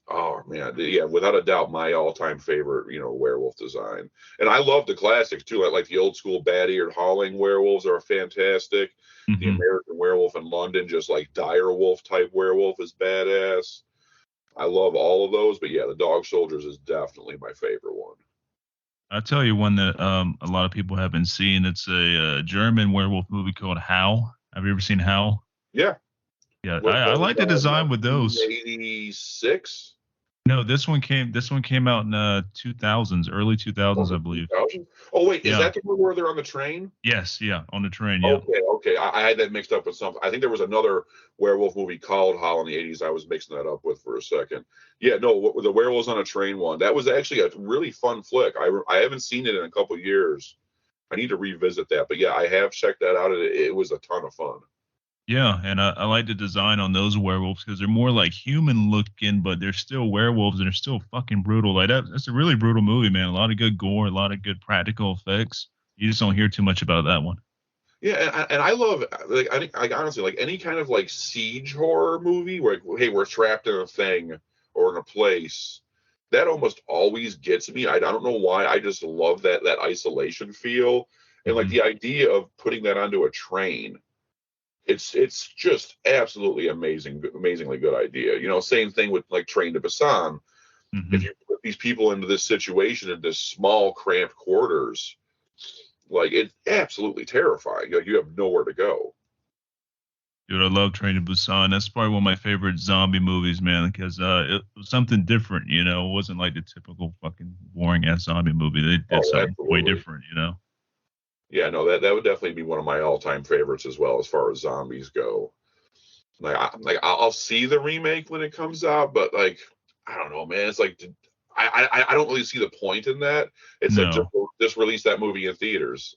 S2: Oh man, yeah, without a doubt, my all-time favorite, werewolf design. And I love the classics too. Like the old school bat-eared howling werewolves are fantastic. The
S1: Hmm.
S2: American Werewolf in London, just like dire wolf type werewolf, is badass. I love all of those, but yeah, the Dog Soldiers is definitely my favorite one.
S1: I'll tell you one that a lot of people haven't seen. It's a German werewolf movie called Howl. Have you ever seen Howl?
S2: Yeah,
S1: Yeah,
S2: what
S1: I
S2: that was
S1: like the design with those.
S2: 1986.
S1: No, this one came out in 2000s, early 2000s,
S2: Oh,
S1: I believe.
S2: 2000? Oh wait, is
S1: Yeah.
S2: that the one where they're on the train?
S1: Yes, yeah, on the train, yeah.
S2: Okay, okay. I had that mixed up with something. I think there was another werewolf movie called Howl in the 80s I was mixing that up with for a second. Yeah, no, the werewolves on a train one. That was actually a really fun flick. I haven't seen it in a couple years. I need to revisit that. But yeah, I have checked that out. It was a ton of fun.
S1: Yeah, and I like the design on those werewolves because they're more like human looking, but they're still werewolves and they're still fucking brutal. Like that's a really brutal movie, man. A lot of good gore, a lot of good practical effects. You just don't hear too much about that one.
S2: Yeah, and I love like I think like honestly like any kind of like siege horror movie where like, hey, we're trapped in a thing or in a place. That almost always gets me. I don't know why. I just love that isolation feel and like
S1: Hmm.
S2: the idea of putting that onto a train. It's just absolutely amazing, amazingly good idea. You know, same thing with like Train to Busan. If
S1: Hmm.
S2: you put these people into this situation in this small cramped quarters, like it's absolutely terrifying. Like you have nowhere to go.
S1: Dude, I love Train to Busan. That's probably one of my favorite zombie movies, man, because it was something different. It wasn't like the typical fucking boring ass zombie movie. They did
S2: Oh,
S1: something way
S2: absolutely.
S1: different.
S2: Yeah, no, that would definitely be one of my all-time favorites as well as far as zombies go. I'll see the remake when it comes out, but like I don't know, man. It's like I don't really see the point in that. It's like
S1: No.
S2: just release that movie in theaters.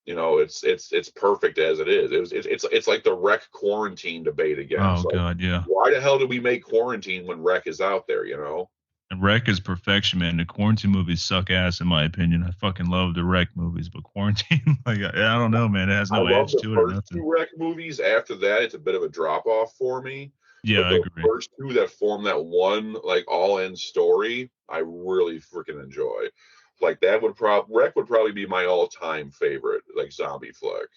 S2: You know, it's perfect as it is. It's like the Wreck Quarantine debate again. It's
S1: Oh
S2: like
S1: God, yeah.
S2: why the hell did we make Quarantine when Wreck is out there? You know.
S1: And Wreck is perfection, man. The quarantine movies suck ass, in my opinion. I fucking love the Wreck movies, but quarantine, like, I don't know, man. It has
S2: I
S1: no
S2: love
S1: edge
S2: the
S1: to it or
S2: first
S1: nothing.
S2: two Wreck movies. After that, it's a bit of a drop off for me.
S1: Yeah,
S2: But
S1: I
S2: the
S1: agree.
S2: first two that form that one like all in story, I really freaking enjoy. Like that would Wreck would probably be my all time favorite like zombie flick.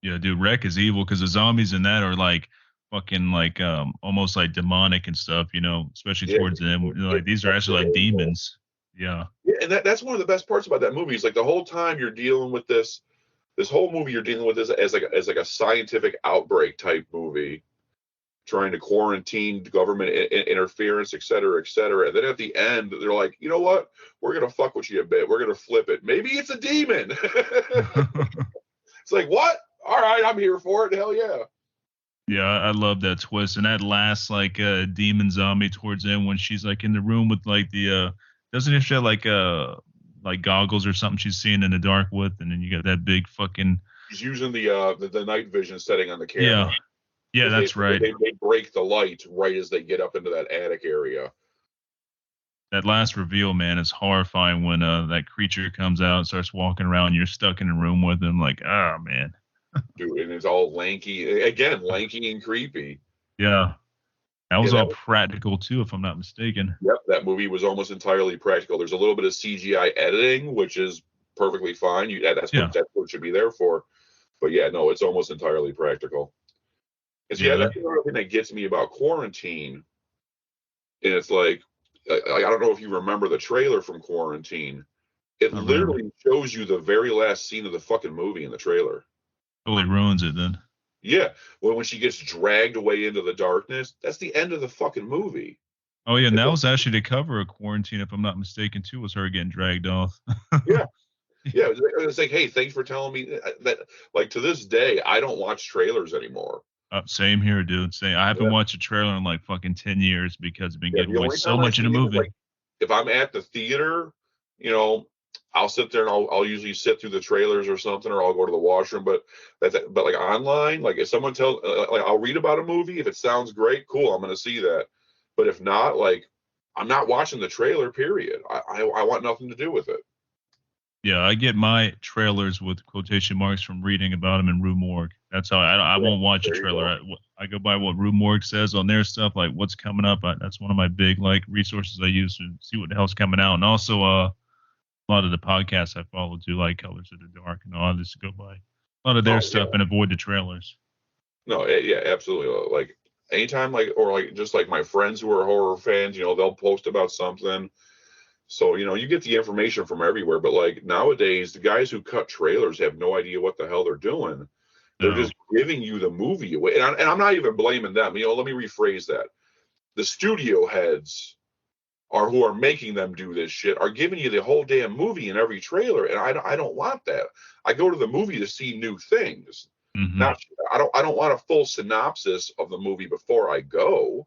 S1: Yeah, dude, Wreck is evil because the zombies in that are like fucking like almost like demonic and stuff. Especially
S2: Yeah,
S1: towards the end. Like these are actually like demons. Yeah.
S2: yeah, and that's one of the best parts about that movie is like the whole time you're dealing with this whole movie you're dealing with this as like a scientific outbreak type movie trying to quarantine government interference, et cetera, et cetera. And then at the end, they're like, you know what? We're gonna fuck with you a bit. We're gonna flip it. Maybe it's a demon. It's like what? All right, I'm here for it. Hell yeah.
S1: Yeah, I love that twist and that last like demon zombie towards the end when she's like in the room with like the doesn't she have like goggles or something she's seeing in the dark with, and then you got that big fucking
S2: He's using the night vision setting on the
S1: yeah.
S2: camera
S1: Yeah,
S2: because they,
S1: that's right.
S2: they break the light right as they get up into that attic area.
S1: That last reveal, man, is horrifying when that creature comes out and starts walking around. You're stuck in a room with him, like, oh man.
S2: Dude, and it's all lanky again, lanky and creepy.
S1: Yeah, that
S2: Yeah,
S1: was all practical too, if I'm not mistaken.
S2: yep, that movie was almost entirely practical. There's a little bit of CGI editing, which is perfectly fine.
S1: Yeah,
S2: That's what it should be there for. But yeah, no, it's almost entirely practical. And see,
S1: yeah,
S2: that's another thing that gets me about Quarantine. And it's like, I don't know if you remember the trailer from Quarantine. It
S1: not really.
S2: literally shows you the very last scene of the fucking movie in the trailer.
S1: Totally ruins it then.
S2: Yeah, when she gets dragged away into the darkness, that's the end of the fucking movie.
S1: Oh yeah, and
S2: It's
S1: that
S2: like,
S1: was actually the cover of Quarantine, if I'm not mistaken, too, was her getting dragged off.
S2: yeah, yeah. It's like, hey, thanks for telling me that. Like to this day, I don't watch trailers anymore.
S1: Same here, dude. Same. I haven't
S2: Yeah,
S1: watched a trailer in like fucking 10 years because it's been
S2: yeah.
S1: giving
S2: The
S1: away
S2: only
S1: so
S2: time I
S1: much in
S2: see
S1: the
S2: it is
S1: movie.
S2: like if I'm at the theater, you know, I'll sit there and I'll usually sit through the trailers or something, or I'll go to the washroom. But like online, like if someone tells, like I'll read about a movie. If it sounds great, cool, I'm gonna see that. But if not, like I'm not watching the trailer. Period. I want nothing to do with it.
S1: Yeah, I get my trailers with quotation marks from reading about them in Rue Morgue. That's how I
S2: Yeah,
S1: won't watch a
S2: there you
S1: trailer.
S2: go.
S1: I go by what Rue Morgue says on their stuff, like what's coming up. That's one of my big like resources I use to see what the hell's coming out. And also, a lot of the podcasts I follow do like Colors of the Dark and all. I just go by a lot of their
S2: Oh
S1: stuff
S2: yeah,
S1: and avoid the trailers.
S2: no, yeah, absolutely. Like anytime, like or like just like my friends who are horror fans, they'll post about something. So, you get the information from everywhere, but like nowadays, the guys who cut trailers have no idea what the hell they're doing. They're
S1: No.
S2: just giving you the movie away. And I'm not even blaming them. Let me rephrase that. the studio heads are who are making them do this shit are giving you the whole damn movie in every trailer, and I don't want that. I go to the movie to see new things.
S1: Mm-hmm.
S2: Not I don't want a full synopsis of the movie before I go.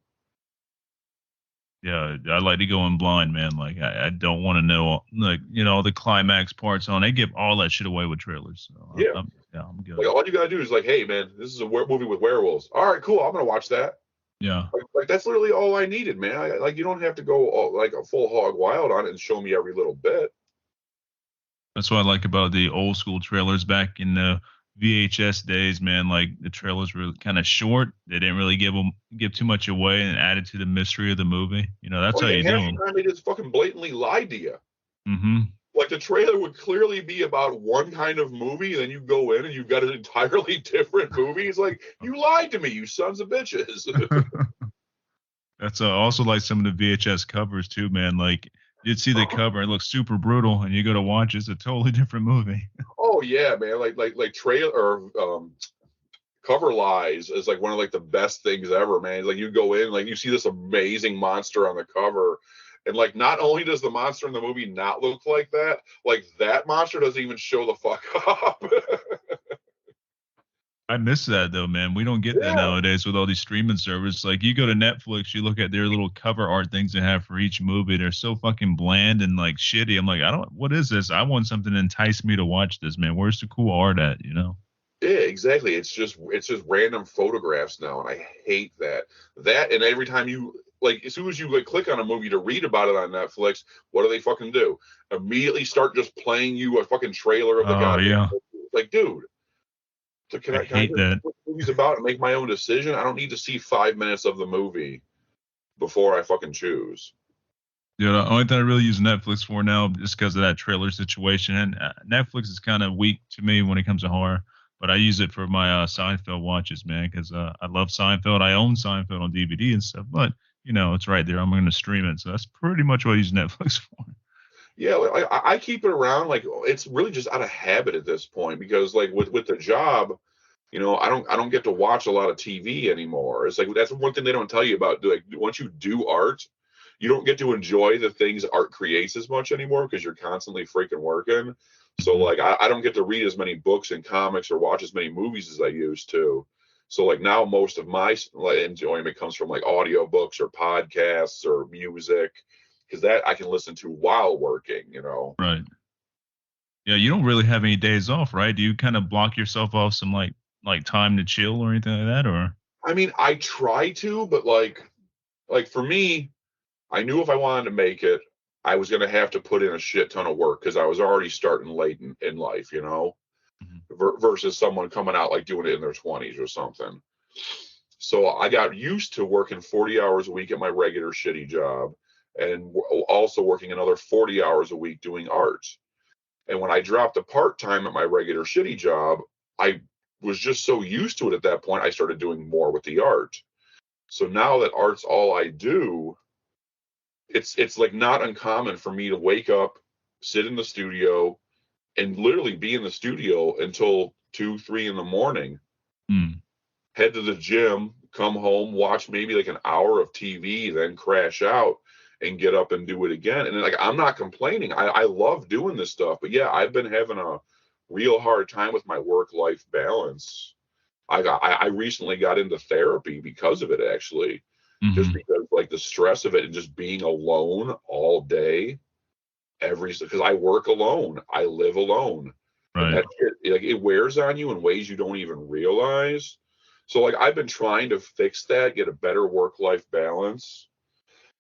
S1: Yeah, I like to go in blind, man. Like I don't want to know, like the climax parts on. They give all that shit away with trailers. So
S2: Yeah.
S1: I'm good.
S2: Like all you gotta do is like, hey man, this is a movie with werewolves. All right, cool. I'm gonna watch that.
S1: Yeah,
S2: Like that's literally all I needed, man. Like you don't have to go like a full hog wild on it and show me every little bit.
S1: that's what I like about the old school trailers back in the VHS days, man. Like the trailers were kind of short. They didn't really give too much away and added to the mystery of the movie. That's
S2: Oh
S1: how
S2: yeah,
S1: you do
S2: half the
S1: them.
S2: time they just fucking blatantly lied to you.
S1: Mm-hmm.
S2: Like the trailer would clearly be about one kind of movie, and then you go in and you've got an entirely different movie. It's like you lied to me, you sons of bitches.
S1: That's also like some of the VHS covers too, man. Like you'd see the cover, it looks super brutal, and you go to watch it's a totally different movie.
S2: Oh yeah, man. Like trailer or cover lies is like one of like the best things ever, man. Like you go in, like you see this amazing monster on the cover, and like not only does the monster in the movie not look like that monster doesn't even show the fuck up.
S1: I miss that though, man. We don't get that
S2: Yeah,
S1: nowadays with all these streaming services. Like you go to Netflix, you look at their little cover art things they have for each movie. They're so fucking bland and like shitty. I'm like, what is this? I want something to entice me to watch this, man. Where's the cool art at,
S2: yeah, exactly. It's just random photographs now, and I hate that. That and every time you like, as soon as you like click on a movie to read about it on Netflix, what do they fucking do? Immediately start just playing you a fucking trailer of the
S1: Oh
S2: goddamn
S1: yeah.
S2: movie. Like, dude, so
S1: I
S2: can I
S1: hate
S2: just
S1: that.
S2: what the movie's about and make my own decision? I don't need to see 5 minutes of the movie before I fucking choose.
S1: Yeah, the only thing I really use Netflix for now is because of that trailer situation. And Netflix is kind of weak to me when it comes to horror, but I use it for my Seinfeld watches, man, because I love Seinfeld. I own Seinfeld on DVD and stuff, but it's right there. I'm going to stream it, so that's pretty much what I use Netflix for.
S2: Yeah, like, I keep it around. Like it's really just out of habit at this point because like with the job, I don't get to watch a lot of TV anymore. It's like that's one thing they don't tell you about. Like once you do art, you don't get to enjoy the things art creates as much anymore because you're constantly freaking working. So
S1: Mhm.
S2: like I don't get to read as many books and comics or watch as many movies as I used to. So like now most of my like enjoyment comes from like audiobooks or podcasts or music because that I can listen to while working.
S1: Right. Yeah, you don't really have any days off, right? Do you kind of block yourself off some like time to chill or anything like that, or?
S2: I mean, I try to, but like for me, I knew if I wanted to make it, I was going to have to put in a shit ton of work because I was already starting late in life,
S1: Mhm.
S2: versus someone coming out like doing it in their 20s or something. So I got used to working 40 hours a week at my regular shitty job and also working another 40 hours a week doing art. And when I dropped the part time at my regular shitty job, I was just so used to it at that point, I started doing more with the art. So now that art's all I do, it's like not uncommon for me to wake up, sit in the studio, and literally be in the studio until 2, 3 in the morning.
S1: Mm,
S2: Head to the gym, come home, watch maybe like an hour of TV, then crash out and get up and do it again. And like I'm not complaining. I love doing this stuff, but yeah, I've been having a real hard time with my work life balance. I recently got into therapy because of it actually, just
S1: hmm.
S2: because like the stress of it and just being alone all day because I work alone, I live alone, and
S1: Right.
S2: that shit, like it wears on you in ways you don't even realize. So like I've been trying to fix that, get a better work life balance.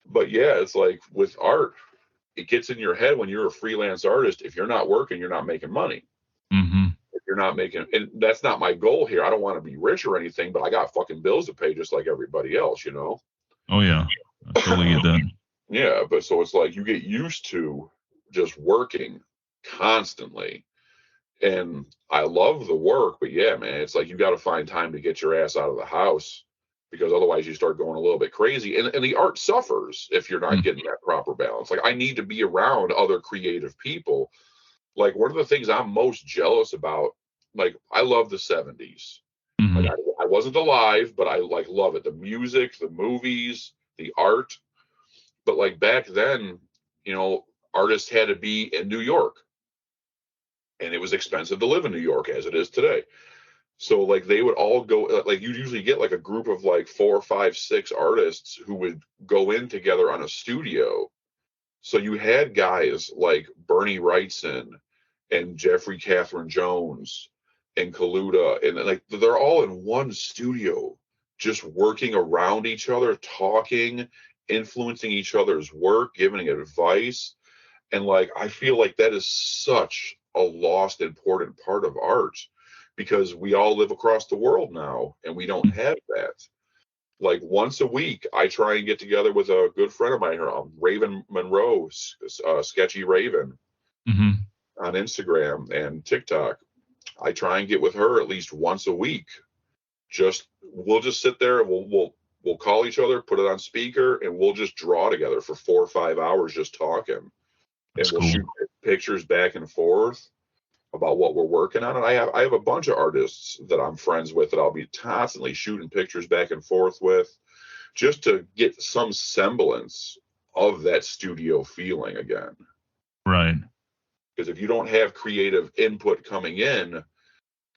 S2: But yeah, it's like with art, it gets in your head when you're a freelance artist. If you're not working, you're not making money.
S1: Hmm.
S2: If you're not making, and that's not my goal here. I don't want to be rich or anything, but I got fucking bills to pay just like everybody else.
S1: Oh yeah, I totally get that.
S2: Yeah, but so it's like you get used to just working constantly. And I love the work, but yeah, man, it's like you got to find time to get your ass out of the house because otherwise you start going a little bit crazy. And the art suffers if you're not getting that proper balance. Like I need to be around other creative people. Like one of the things I'm most jealous about, like I love the 70s. Like
S1: Mm-hmm.
S2: I wasn't alive, but I like love it. The music, the movies, the art. But like back then, you know, artists had to be in New York, and it was expensive to live in New York as it is today. So like they would all go, like you'd usually get like a group of like 4, 5, 6 artists who would go in together on a studio. So you had guys like Bernie Wrightson and Jeffrey Catherine Jones and Kaluta, and like they're all in one studio, just working around each other, talking, influencing each other's work, giving advice. And like I feel like that is such a lost important part of art, because we all live across the world now and we don't have that. Like once a week, I try and get together with a good friend of mine, Raven Monroe, Sketchy Raven, on Instagram and TikTok. I try and get with her at least once a week. We'll just sit there and we'll call each other, put it on speaker, and we'll just draw together for 4 or 5 hours just talking.
S1: That's
S2: and we'll
S1: cool.
S2: shoot pictures back and forth about what we're working on. And I have a bunch of artists that I'm friends with that I'll be constantly shooting pictures back and forth with, just to get some semblance of that studio feeling again.
S1: Right.
S2: Because if you don't have creative input coming in,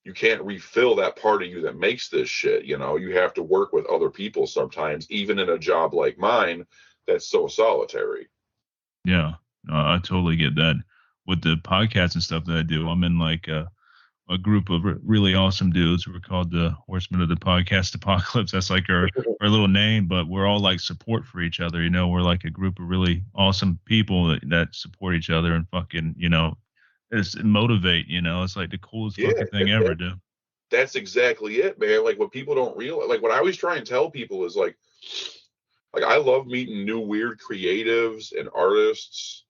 S2: you can't refill that part of you that makes this shit. You know, you have to work with other people sometimes, even in a job like mine that's so solitary.
S1: Yeah. I totally get that. With the podcasts and stuff that I do, I'm in like a group of really awesome dudes. We're called the Horsemen of the Podcast Apocalypse. That's like our little name, but we're all like support for each other. You know, we're like a group of really awesome people that support each other and fucking, you know, it's motivate, you know, it's like the coolest fucking thing ever, dude.
S2: That's exactly it, man. Like what people don't realize, like what I always try and tell people is like I love meeting new weird creatives and artists,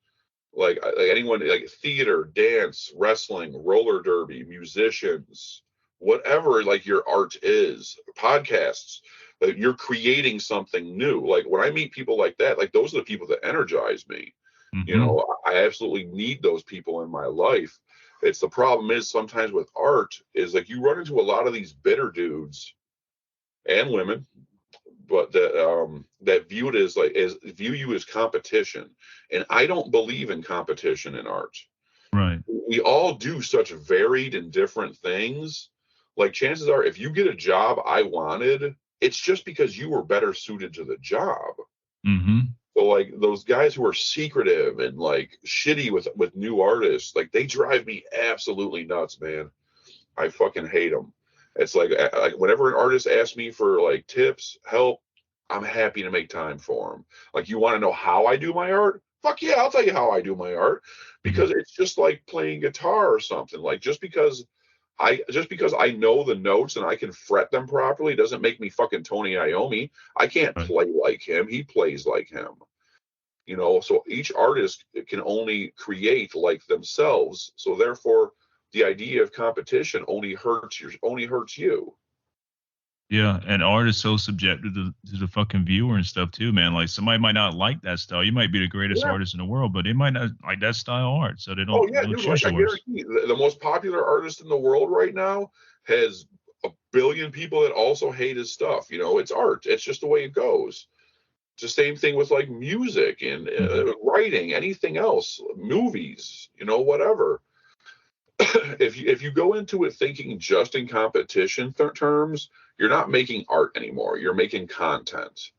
S2: like anyone, like theater, dance, wrestling, roller derby, musicians, whatever like your art is, podcasts, like you're creating something new. Like when I meet people like that, like those are the people that energize me. You know, I absolutely need those people in my life. It's the problem is sometimes with art is like you run into a lot of these bitter dudes and women, but that view it as like as view you as competition, and I don't believe in competition in art.
S1: Right.
S2: We all do such varied and different things. Like chances are, if you get a job I wanted, it's just because you were better suited to the job. So like those guys who are secretive and like shitty with new artists, like they drive me absolutely nuts, man. I fucking hate them. It's like whenever an artist asks me for like tips, help, I'm happy to make time for them. Like you want to know how I do my art? Fuck yeah, I'll tell you how I do my art, because it's just like playing guitar or something. Like just because I know the notes and I can fret them properly doesn't make me fucking Tony Iommi. I can't play like him. He plays like him. You know, so each artist can only create like themselves. So therefore, the idea of competition only hurts you.
S1: Yeah, and art is so subjective to the fucking viewer and stuff too, man. Like somebody might not like that style. You might be the greatest artist in the world, but they might not like that style art, so they don't.
S2: Oh yeah, dude.
S1: Choose
S2: Like I
S1: yours.
S2: guarantee the most popular artist in the world right now has a billion people that also hate his stuff. You know, it's art. It's just the way it goes. It's the same thing with like music and writing, anything else, movies. You know, whatever. If you go into it thinking just in competition terms, you're not making art anymore. You're making content.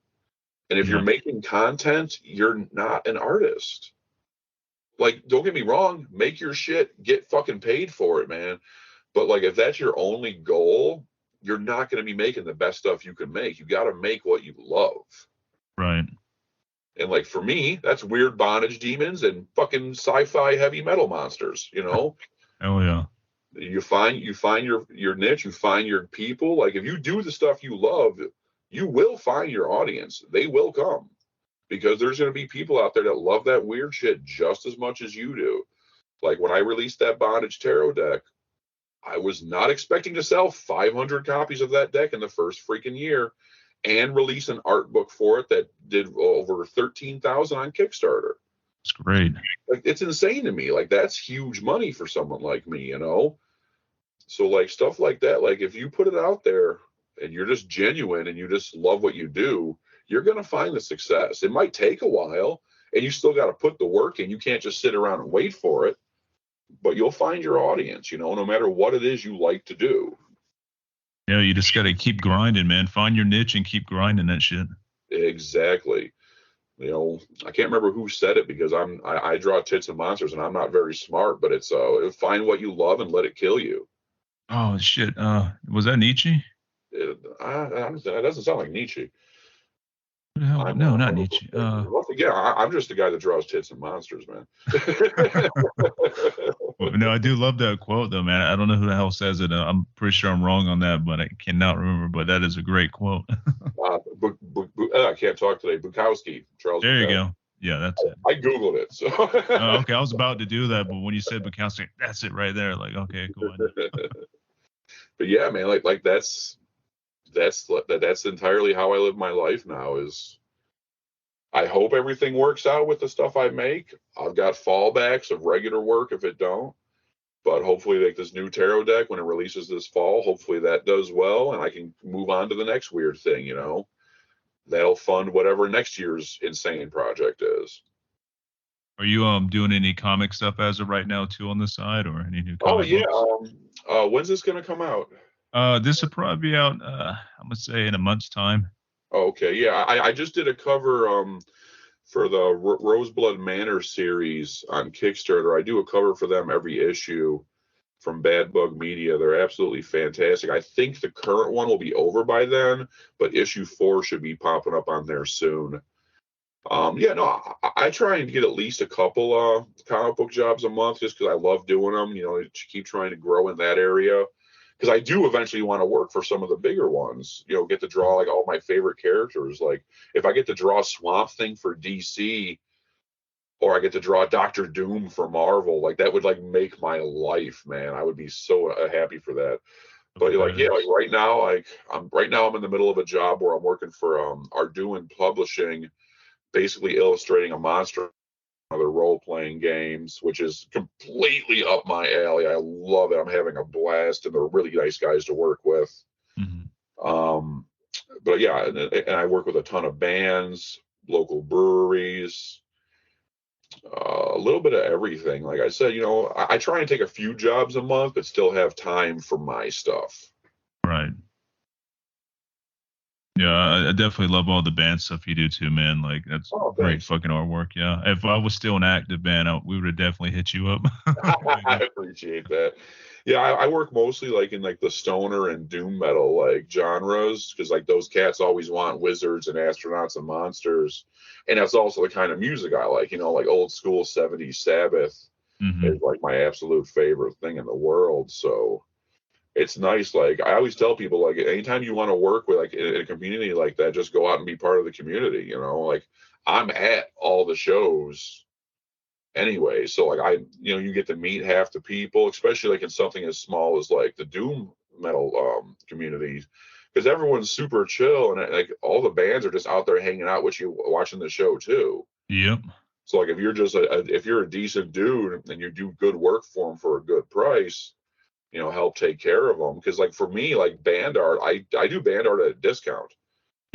S2: And if you're making content, you're not an artist. Like, don't get me wrong, make your shit, get fucking paid for it, man. But like, if that's your only goal, you're not going to be making the best stuff you can make. You got to make what you love.
S1: Right.
S2: And like for me, that's weird bondage demons and fucking sci-fi heavy metal monsters. You know.
S1: Hell yeah.
S2: You find your niche, you find your people. Like if you do the stuff you love, you will find your audience. They will come, because there's going to be people out there that love that weird shit just as much as you do. Like when I released that Bondage Tarot deck, I was not expecting to sell 500 copies of that deck in the first freaking year and release an art book for it that did over 13,000 on Kickstarter.
S1: It's great.
S2: Like it's insane to me. Like that's huge money for someone like me, you know? So like stuff like that, like if you put it out there and you're just genuine and you just love what you do, you're going to find the success. It might take a while, and you still got to put the work in. You can't just sit around and wait for it, but you'll find your audience, no matter what it is you like to do.
S1: Yeah, you just got to keep grinding, man. Find your niche and keep grinding that shit.
S2: Exactly. I can't remember who said it, because I draw tits and monsters and I'm not very smart, but it's find what you love and let it kill you.
S1: Oh shit. Was that Nietzsche?
S2: That doesn't sound like Nietzsche.
S1: No, not Nietzsche.
S2: Once again, I'm just the guy that draws tits and monsters, man.
S1: No, I do love that quote though, man. I don't know who the hell says it. I'm pretty sure I'm wrong on that, but I cannot remember. But that is a great quote.
S2: I can't talk today. Bukowski, Charles.
S1: There you
S2: Bukowski.
S1: go. Yeah, that's it.
S2: I googled it. So.
S1: Okay, I was about to do that, but when you said Bukowski, that's it right there. Like, okay, cool.
S2: But yeah, man, like that's entirely how I live my life now. Is I hope everything works out with the stuff I make. I've got fallbacks of regular work if it don't. But hopefully, like this new tarot deck, when it releases this fall, hopefully that does well, and I can move on to the next weird thing, That'll fund whatever next year's insane project is.
S1: Are you doing any comic stuff as of right now too on the side, or any new comic
S2: books? When's this going to come out?
S1: This will probably be out, I'm gonna say in a month's time.
S2: Oh, okay, yeah, I just did a cover for the Roseblood Manor series on Kickstarter. I do a cover for them every issue from Bad Bug Media. They're absolutely fantastic. I think the current one will be over by then, but issue 4 should be popping up on there soon. I try and get at least a couple comic book jobs a month just because I love doing them, to keep trying to grow in that area. Because I do eventually want to work for some of the bigger ones, get to draw like all my favorite characters. Like if I get to draw Swamp Thing for DC, or I get to draw Doctor Doom for Marvel, like that would like make my life, man. I would be so happy for that. But like right now, I'm in the middle of a job where I'm working for Arduin Publishing, basically illustrating a monster other role-playing games, which is completely up my alley. I love it. I'm having a blast, and they're really nice guys to work with. Mm-hmm. But yeah, and I work with a ton of bands, local breweries, a little bit of everything. Like I said, I try and take a few jobs a month, but still have time for my stuff.
S1: Right. Yeah, I definitely love all the band stuff you do too, man. Like that's great fucking artwork. Yeah, if I was still an active band, we would have definitely hit you up.
S2: I appreciate that. Yeah, I work mostly like in like the stoner and doom metal like genres, because like those cats always want wizards and astronauts and monsters, and that's also the kind of music I like. Like old school 70s Sabbath is like my absolute favorite thing in the world. So it's nice. Like I always tell people, like anytime you want to work with like in a community like that, just go out and be part of the community. Like I'm at all the shows anyway, so like you get to meet half the people, especially like in something as small as like the doom metal community, because everyone's super chill and like all the bands are just out there hanging out with you, watching the show too.
S1: Yep.
S2: So like if you're just if you're a decent dude and you do good work for them for a good price, help take care of them. Because like for me, like band art, I do band art at a discount.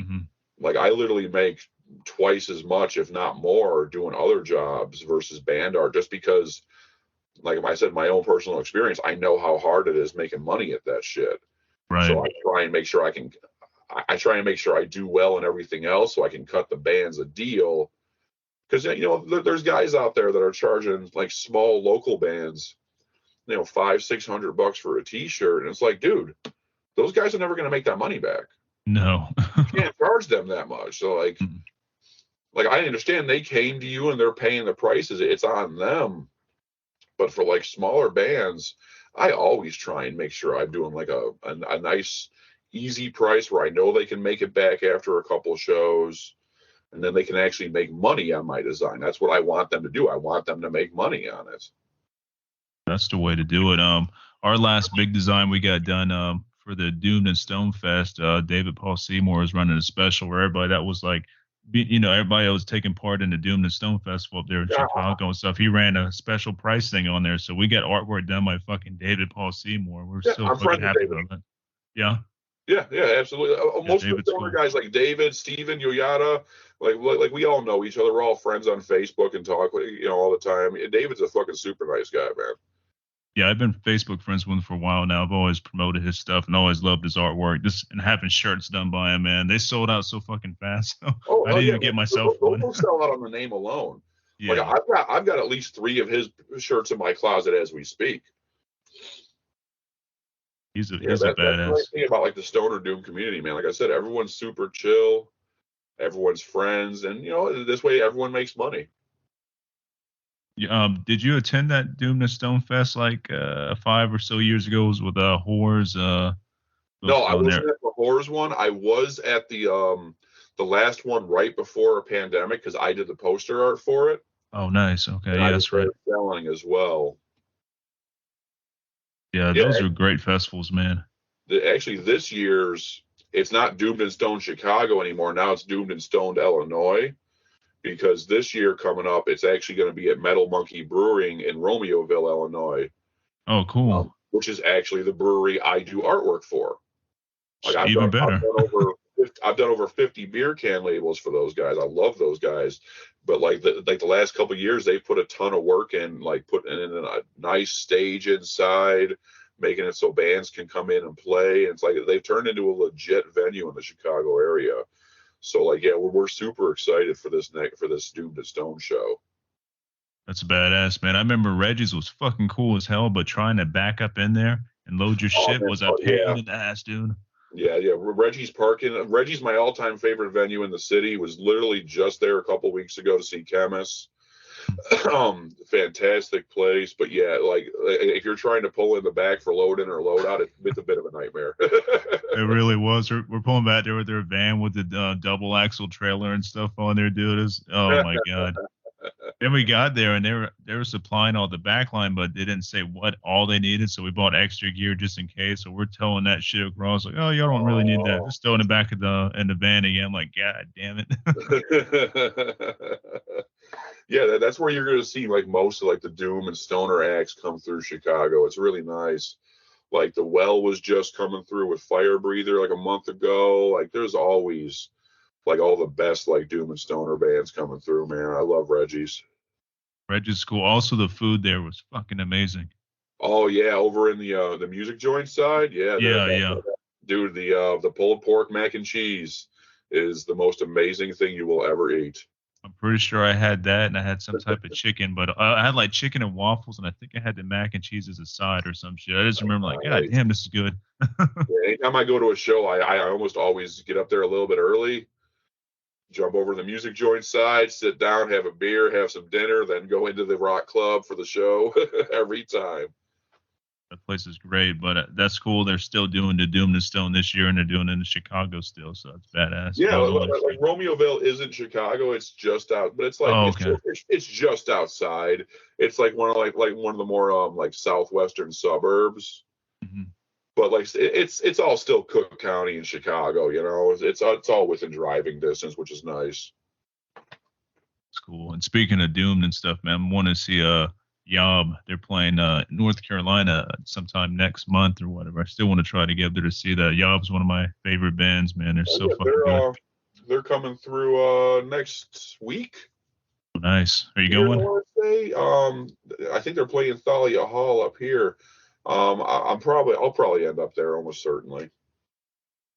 S2: Mm-hmm. Like I literally make twice as much, if not more, doing other jobs versus band art, just because, like I said, my own personal experience, I know how hard it is making money at that shit. Right. So I try and make sure I do well in everything else, so I can cut the bands a deal. Because there's guys out there that are charging like small local bands, $500-600 for a t-shirt, and it's like, dude, those guys are never going to make that money back.
S1: No.
S2: You can't charge them that much. So like I understand they came to you and they're paying the prices, it's on them. But for like smaller bands, I always try and make sure I'm doing like a nice easy price where I know they can make it back after a couple of shows, and then they can actually make money on my design. That's what I want them to do. I want them to make money on it.
S1: That's the way to do it. Our last big design we got done for the Doomed and Stone Fest, David Paul Seymour is running a special where everybody that was like, everybody that was taking part in the Doomed and Stone Festival up there in Chicago and stuff. He ran a special price thing on there, so we got artwork done by fucking David Paul Seymour. We're so fucking happy about that. Yeah.
S2: Yeah, yeah, absolutely.
S1: Yeah,
S2: Most of the
S1: David's
S2: stoner
S1: cool.
S2: guys like David, Steven, Yoyada, like we all know each other. We're all friends on Facebook and talk, all the time. David's a fucking super nice guy, man.
S1: Yeah, I've been Facebook friends with him for a while now. I've always promoted his stuff and always loved his artwork. Just and having shirts done by him, man. They sold out so fucking fast. I
S2: Oh
S1: didn't
S2: yeah,
S1: even
S2: man.
S1: get myself
S2: Those
S1: one.
S2: will sell out on the name alone. Like
S1: Yeah,
S2: I've got at least 3 of his shirts in my closet as we speak. Yeah,
S1: he's a
S2: that's the nice
S1: badass.
S2: thing about like the stoner doom community, man. Like I said, everyone's super chill, everyone's friends, and this way everyone makes money.
S1: Did you attend that Doom to Stone Fest like 5 or so years ago? It was with Whores,
S2: No,
S1: those
S2: I
S1: on there.
S2: wasn't at the horrors one. I was at the last one right before a pandemic because I did the poster art for it,
S1: Oh, nice. Okay,
S2: and I
S1: yeah,
S2: was
S1: that's right.
S2: there selling as well.
S1: Yeah,
S2: Yeah,
S1: those are great festivals, man.
S2: actually, this year's it's not Doomed and Stoned Chicago anymore. Now it's Doomed and Stoned Illinois because this year coming up, it's actually going to be at Metal Monkey Brewing in Romeoville, Illinois,
S1: Oh, cool.
S2: which is actually the brewery I do artwork for. Like
S1: Even better.
S2: I've done over 50 beer can labels for those guys. I love those guys. But like the last couple of years, they've put a ton of work in, like putting in a nice stage inside, making it so bands can come in and play. And it's like they've turned into a legit venue in the Chicago area. So like yeah, we're super excited for this Doom to Stone show.
S1: That's badass, man. I remember Reggie's was fucking cool as hell, but trying to back up in there and load your
S2: Oh
S1: shit
S2: man,
S1: was a
S2: yeah.
S1: pain in the ass, dude.
S2: Yeah. Reggie's Parking. Reggie's my all-time favorite venue in the city. Was literally just there a couple weeks ago to see Chemist. Fantastic place, but yeah, like if you're trying to pull in the back for load in or load out, it's a bit of a nightmare.
S1: It really was. We're pulling back there with their van with the double axle trailer and stuff on there, dude. Oh my god. Then we got there and they were supplying all the backline, but they didn't say what all they needed, so we bought extra gear just in case. So we're towing that shit across, like, oh, y'all don't really need that. Just throw it in the back of the van again. I'm like, god damn it.
S2: Yeah, that's where you're going to see like most of like the Doom and Stoner acts come through Chicago. It's really nice. Like the Well was just coming through with Fire Breather like a month ago. Like there's always like all the best like Doom and Stoner bands coming through, man. I love Reggie's.
S1: Reggie's school. Also, the food there was fucking amazing.
S2: Oh yeah, over in the music joint side, yeah,
S1: Yeah, yeah.
S2: dude, the pulled pork mac and cheese is the most amazing thing you will ever eat.
S1: I'm pretty sure I had that, and I had some type of chicken, but I had like chicken and waffles, and I think I had the mac and cheese as a side or some shit. I just remember like, God
S2: Nice.
S1: damn, this is good.
S2: Yeah, anytime I go to a show, I almost always get up there a little bit early, jump over to the music joint side, sit down, have a beer, have some dinner, then go into the rock club for the show every time.
S1: That place is great, but that's cool. They're still doing the Doom to Stone this year, and they're doing it in Chicago still, so it's badass.
S2: Yeah,
S1: All the other
S2: like
S1: shit.
S2: Romeoville isn't Chicago. It's just out, but it's like
S1: Oh, okay.
S2: it's just outside. It's like one of the more like southwestern suburbs.
S1: Hmm.
S2: But like it's all still Cook County in Chicago. It's all within driving distance, which is nice.
S1: It's cool. And speaking of Doomed and stuff, man, I want to see Yob. They're playing North Carolina sometime next month or whatever. I still want to try to get there to see that. Yob's one of my favorite bands, man. They're so
S2: Yeah,
S1: fucking good.
S2: they're coming through next week.
S1: Nice. Are you
S2: Here, I
S1: going?
S2: want to say. I think they're playing Thalia Hall up here. I'll probably end up there almost certainly.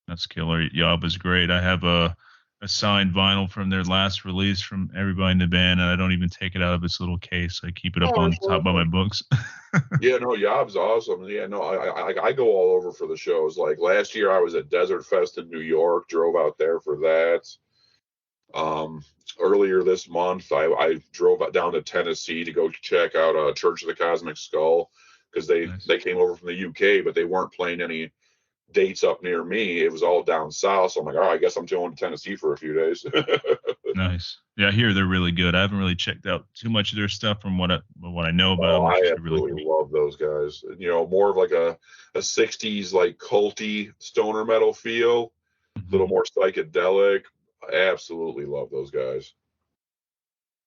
S1: That's killer. Yob is great. I have a signed vinyl from their last release from everybody in the band, and I don't even take it out of its little case. I keep it up
S2: Oh,
S1: on
S2: that's
S1: top of my
S2: awesome.
S1: books.
S2: Yeah, no, Yob's awesome. Yeah, no, I go all over for the shows. Like last year, I was at Desert Fest in New York. Drove out there for that. Um, Earlier this month, I drove down to Tennessee to go check out Church of the Cosmic Skull because
S1: Nice.
S2: they came over from the UK, but they weren't playing any dates up near me. It was all down south. So I'm like, all right, I guess I'm going to Tennessee for a few days.
S1: Nice. Yeah, I hear they're really good. I haven't really checked out too much of their stuff from what I know about
S2: Oh,
S1: them. I
S2: I
S1: just hear really
S2: absolutely
S1: cool.
S2: love those guys. More of like a 60s like culty stoner metal feel, a little
S1: Hmm.
S2: more psychedelic. I absolutely love those guys.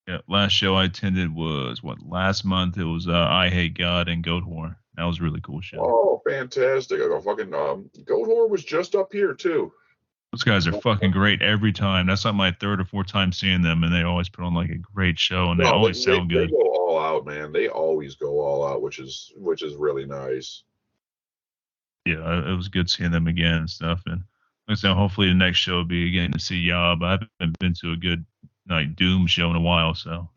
S1: Yeah, last show I attended was what last month. It was I Hate God and Goat Whore. That was a really cool show.
S2: Oh, fantastic! I go fucking Goat Whore was just up here too.
S1: Those guys are fucking great every time. That's like my third or fourth time seeing them, and they always put on like a great show, and they
S2: No,
S1: always sound
S2: they
S1: good.
S2: go all out, man. They always go all out, which is really nice.
S1: Yeah, it was good seeing them again and stuff. And like I said, hopefully the next show will be getting to see Yob. I haven't been to a good like Doom show in a while, so.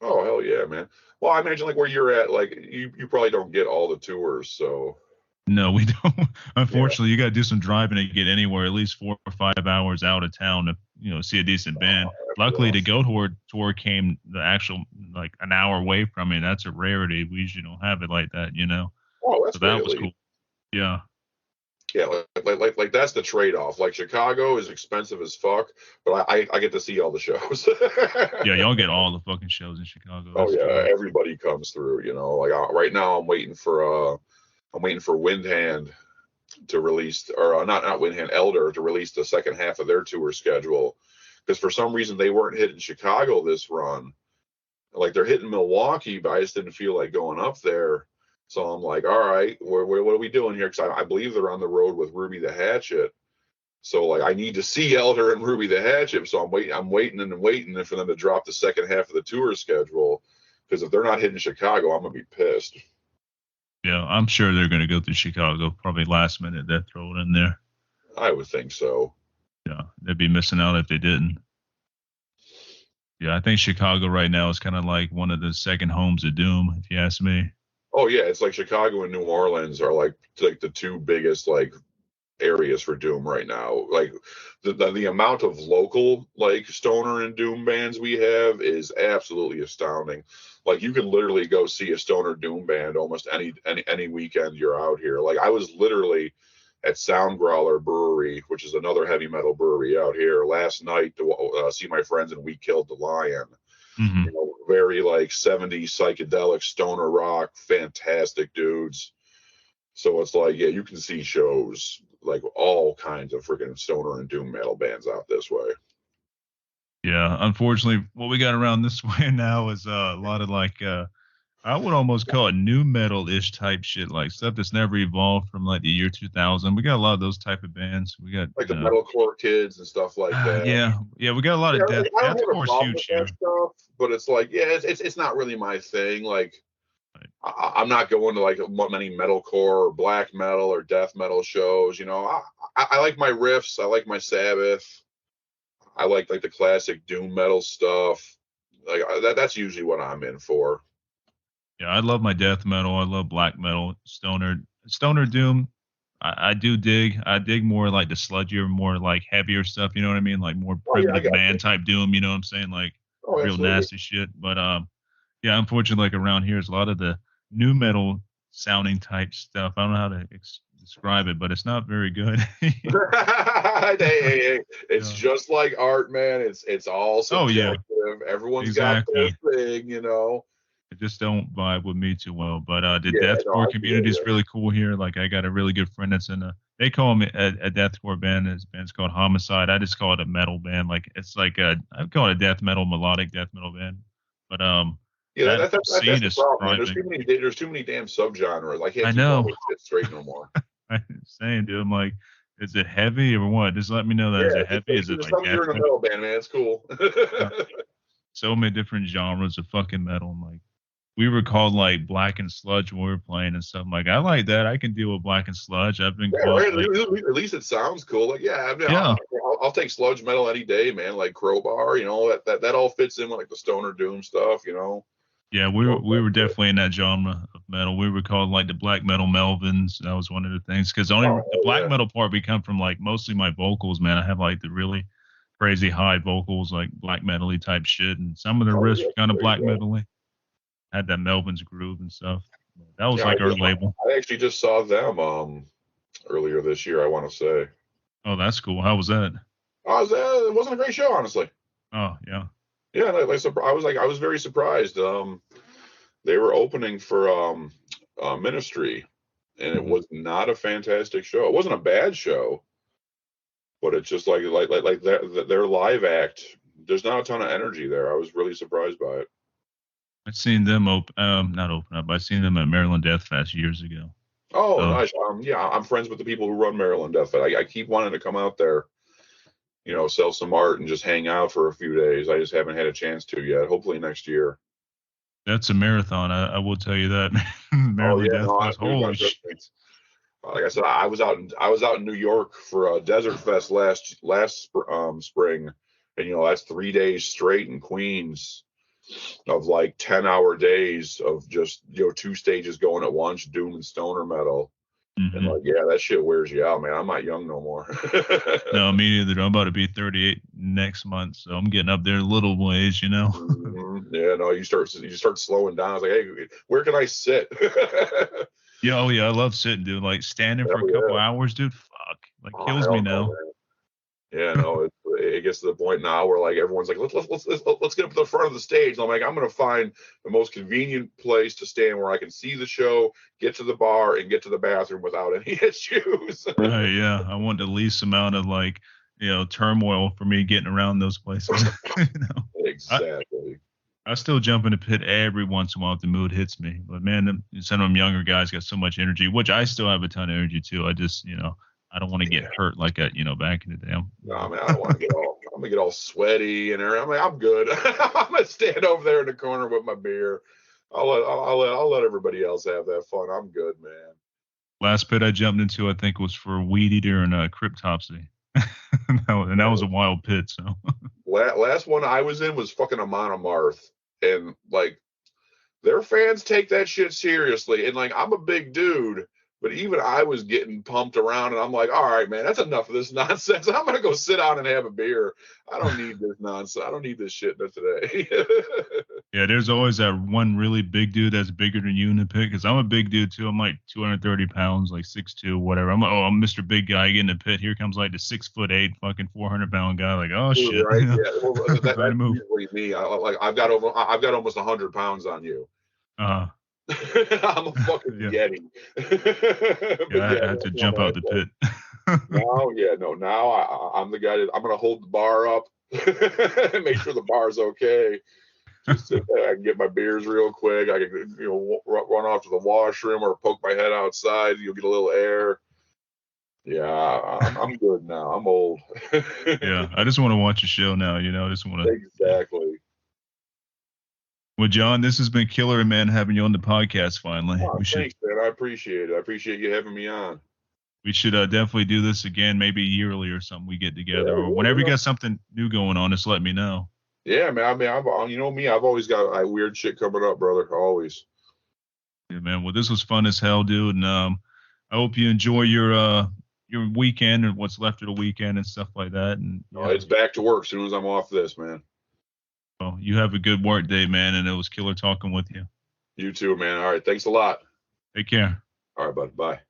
S2: Oh hell yeah, man. Well, I imagine like where you're at, like you probably don't get all the tours, so
S1: No, we don't.
S2: yeah.
S1: Unfortunately, you got to do some driving to get anywhere, at least 4 or 5 hours out of town to see a decent band. Luckily, the Goat Horde tour came the actual like an hour away from me. That's a rarity. We usually don't have it like that,
S2: Oh, that's
S1: So that was
S2: really
S1: cool. Yeah.
S2: Yeah, like that's the trade-off. Like Chicago is expensive as fuck, but I get to see all the shows.
S1: Yeah, y'all get all the fucking shows in Chicago.
S2: Oh
S1: That's
S2: yeah,
S1: true.
S2: everybody comes through. Like right now I'm waiting for Windhand to release, or not Windhand, Elder to release the second half of their tour schedule, because for some reason they weren't hitting Chicago this run. Like they're hitting Milwaukee, but I just didn't feel like going up there. So I'm like, all right, what are we doing here? Because I believe they're on the road with Ruby the Hatchet. So like I need to see Elder and Ruby the Hatchet. So I'm waiting and waiting for them to drop the second half of the tour schedule. Because if they're not hitting Chicago, I'm gonna be pissed.
S1: Yeah, I'm sure they're going to go through Chicago. Probably last minute they throw it in there.
S2: I would think so.
S1: Yeah, they'd be missing out if they didn't. Yeah, I think Chicago right now is kind of like one of the second homes of Doom, if you ask me.
S2: Oh yeah, it's like Chicago and New Orleans are like the two biggest like areas for Doom right now. Like the amount of local like stoner and Doom bands we have is absolutely astounding. Like you can literally go see a stoner Doom band almost any weekend you're out here. Like I was literally at Sound Growler Brewery, which is another heavy metal brewery out here, last night to see my friends, and We Killed the Lion.
S1: Mm-hmm.
S2: Very like 70s psychedelic stoner rock, fantastic dudes. So it's like, yeah, you can see shows like all kinds of freaking stoner and doom metal bands out this way.
S1: Yeah, unfortunately, what we got around this way now is a lot of like I would almost call it new metal-ish type shit, like stuff that's never evolved from like the year 2000. We got a lot of those type of bands. We got
S2: Like the metalcore kids and stuff like that.
S1: yeah, we got a lot of
S2: Like, I don't have a
S1: deathcore
S2: problem
S1: huge
S2: with
S1: here.
S2: that stuff, but it's like, yeah, it's not really my thing. Like, I'm not going to like many metalcore or black metal or death metal shows. I like my riffs. I like my Sabbath. I like the classic doom metal stuff. Like that's usually what I'm in for.
S1: Yeah, I love my death metal. I love black metal, stoner doom. I do dig. I dig more like the sludgier, more like heavier stuff. You know what I mean? Like more
S2: Oh yeah, I
S1: primitive
S2: got
S1: man
S2: you.
S1: type doom. You know what I'm saying? Like
S2: Oh,
S1: real
S2: absolutely.
S1: nasty shit. But yeah, unfortunately, like around here is a lot of the new metal sounding type stuff. I don't know how to describe it, but it's not very good.
S2: Hey, it's
S1: Yeah.
S2: just like art, man. It's all
S1: Oh yeah,
S2: subjective. Everyone's got their
S1: exactly.
S2: thing.
S1: It just don't vibe with me too well. But the
S2: Yeah, no,
S1: deathcore
S2: I feel
S1: community is
S2: you.
S1: really cool here. Like I got a really good friend that's in a. They call him a deathcore band. His band's called Homicide. I just call it a metal band. Like it's like I call it a death metal, melodic death metal band. But
S2: Yeah,
S1: that whole
S2: that's
S1: scene
S2: the
S1: is
S2: problem, man.
S1: thriving.
S2: There's too many damn subgenres. I can't
S1: I
S2: keep all
S1: know.
S2: this shit straight no more.
S1: I'm saying, dude. I'm like, is it heavy or what? Just let me know that.
S2: Yeah,
S1: Is it heavy? Is it
S2: just
S1: like
S2: tell me you're in a
S1: deathcore?
S2: metal band, man. It's cool.
S1: So many different genres of fucking metal. I'm like, we were called like black and sludge when we were playing and stuff. I'm like, I like that. I can deal with black and sludge. I've been
S2: Yeah,
S1: called
S2: right.
S1: like,
S2: At least it sounds cool. Like, yeah, I mean,
S1: yeah,
S2: I'll take sludge metal any day, man. Like Crowbar, that all fits in with like the stoner doom stuff.
S1: yeah. We were definitely in that genre of metal. We were called like the black metal Melvins. That was one of the things because only the
S2: Oh
S1: black
S2: yeah.
S1: metal part we come from like mostly my vocals, man. I have like the really crazy high vocals, like black metal-y type shit, and some of the
S2: Oh
S1: riffs
S2: yeah.
S1: were kind of
S2: There you
S1: black
S2: go.
S1: metal-y. Had that Melvin's groove and stuff. That was
S2: Yeah,
S1: like our label.
S2: I actually just saw them earlier this year. I want to say.
S1: Oh, that's cool. How was that?
S2: It wasn't a great show, honestly.
S1: Oh, yeah.
S2: Yeah, I was very surprised. They were opening for Ministry, and it
S1: Mhm.
S2: was not a fantastic show. It wasn't a bad show, but it's just like their live act. There's not a ton of energy there. I was really surprised by it.
S1: I've seen them not open up. I've seen them at Maryland Death Fest years ago.
S2: Oh,
S1: So
S2: nice. Yeah, I'm friends with the people who run Maryland Death Fest. I keep wanting to come out there, sell some art and just hang out for a few days. I just haven't had a chance to yet. Hopefully next year.
S1: that's a marathon. I will tell you that.
S2: Oh
S1: Maryland
S2: yeah,
S1: Death
S2: no,
S1: Fest.
S2: dude,
S1: Holy
S2: trust
S1: shit.
S2: me. Like I said, I was out in New York for a Desert Fest last spring, and that's 3 days straight in Queens of like 10-hour days of just two stages going at once, doom and stoner metal, and
S1: Hmm.
S2: like yeah, that shit wears you out, man. I'm not young no more.
S1: No, me neither. I'm about to be 38 next month, so I'm getting up there a little ways, you know.
S2: Yeah, no, you start slowing down. I was like, hey, where can I sit?
S1: Yeah, oh yeah, I love sitting, dude. Like standing for
S2: Hell
S1: a couple
S2: yeah.
S1: hours, dude. Fuck, like
S2: Oh
S1: kills me
S2: hell no,
S1: now.
S2: man. Yeah, no, it gets to the point now where like everyone's like, let's get up to the front of the stage. And I'm like, I'm gonna find the most convenient place to stand where I can see the show, get to the bar, and get to the bathroom without any issues.
S1: Right? Yeah, I want the least amount of like, turmoil for me getting around those places. I
S2: Exactly.
S1: I still jump in the pit every once in a while if the mood hits me. But man, some of them younger guys got so much energy, which I still have a ton of energy too. I just, I don't want to get
S2: Yeah.
S1: hurt like that, back in the day.
S2: No, man, I don't want to get all. I'm gonna get all sweaty and everything. I'm like, I'm good. I'm gonna stand over there in the corner with my beer. I'll let everybody else have that fun. I'm good, man.
S1: Last pit I jumped into, I think, was for Weed Eater and Cryptopsy. And that was a wild pit. So
S2: Last one I was in was fucking Amon Amarth, and like their fans take that shit seriously. And like I'm a big dude, but even I was getting pumped around, and I'm like, all right, man, that's enough of this nonsense. I'm gonna go sit down and have a beer. I don't need this nonsense. I don't need this shit today.
S1: yeah, there's always that one really big dude that's bigger than you in the pit. Because I'm a big dude too. I'm like 230 pounds, like 6'2", whatever. I'm like, oh, I'm Mr. Big Guy. I get in the pit. Here comes like the 6'8", fucking 400-pound guy. Like, oh shit,
S2: Right? Yeah. Well,
S1: time to
S2: that's
S1: move.
S2: usually me. I've got almost 100 pounds on you.
S1: Uh,
S2: I'm a fucking
S1: yeah,
S2: Yeti.
S1: yeah.
S2: But yeah,
S1: I had to jump out the pit.
S2: now I'm the guy that I'm gonna hold the bar up and make sure the bar's okay. Just sit there, I can get my beers real quick. I can run off to the washroom or poke my head outside. You'll get a little air. Yeah, I'm good now. I'm old.
S1: Yeah, I just want to watch a show now. I just want to. Yeah.
S2: Exactly.
S1: Well, John, this has been killer, man. Having you on the podcast finally.
S2: Oh, thanks, man. I appreciate it. I appreciate you having me on.
S1: We should definitely do this again, maybe yearly or something. We get together,
S2: Yeah,
S1: or whenever you got something new going on, just let me know.
S2: yeah, man. I mean, you know me. I've always got weird shit coming up, brother. Always.
S1: Yeah, man. Well, this was fun as hell, dude, and I hope you enjoy your weekend and what's left of the weekend and stuff like that. And yeah,
S2: It's back to work as soon as I'm off this, man.
S1: well, you have a good work day, man, and it was killer talking with you.
S2: You too, man. All right. Thanks a lot.
S1: Take care.
S2: All right, bud. Bye.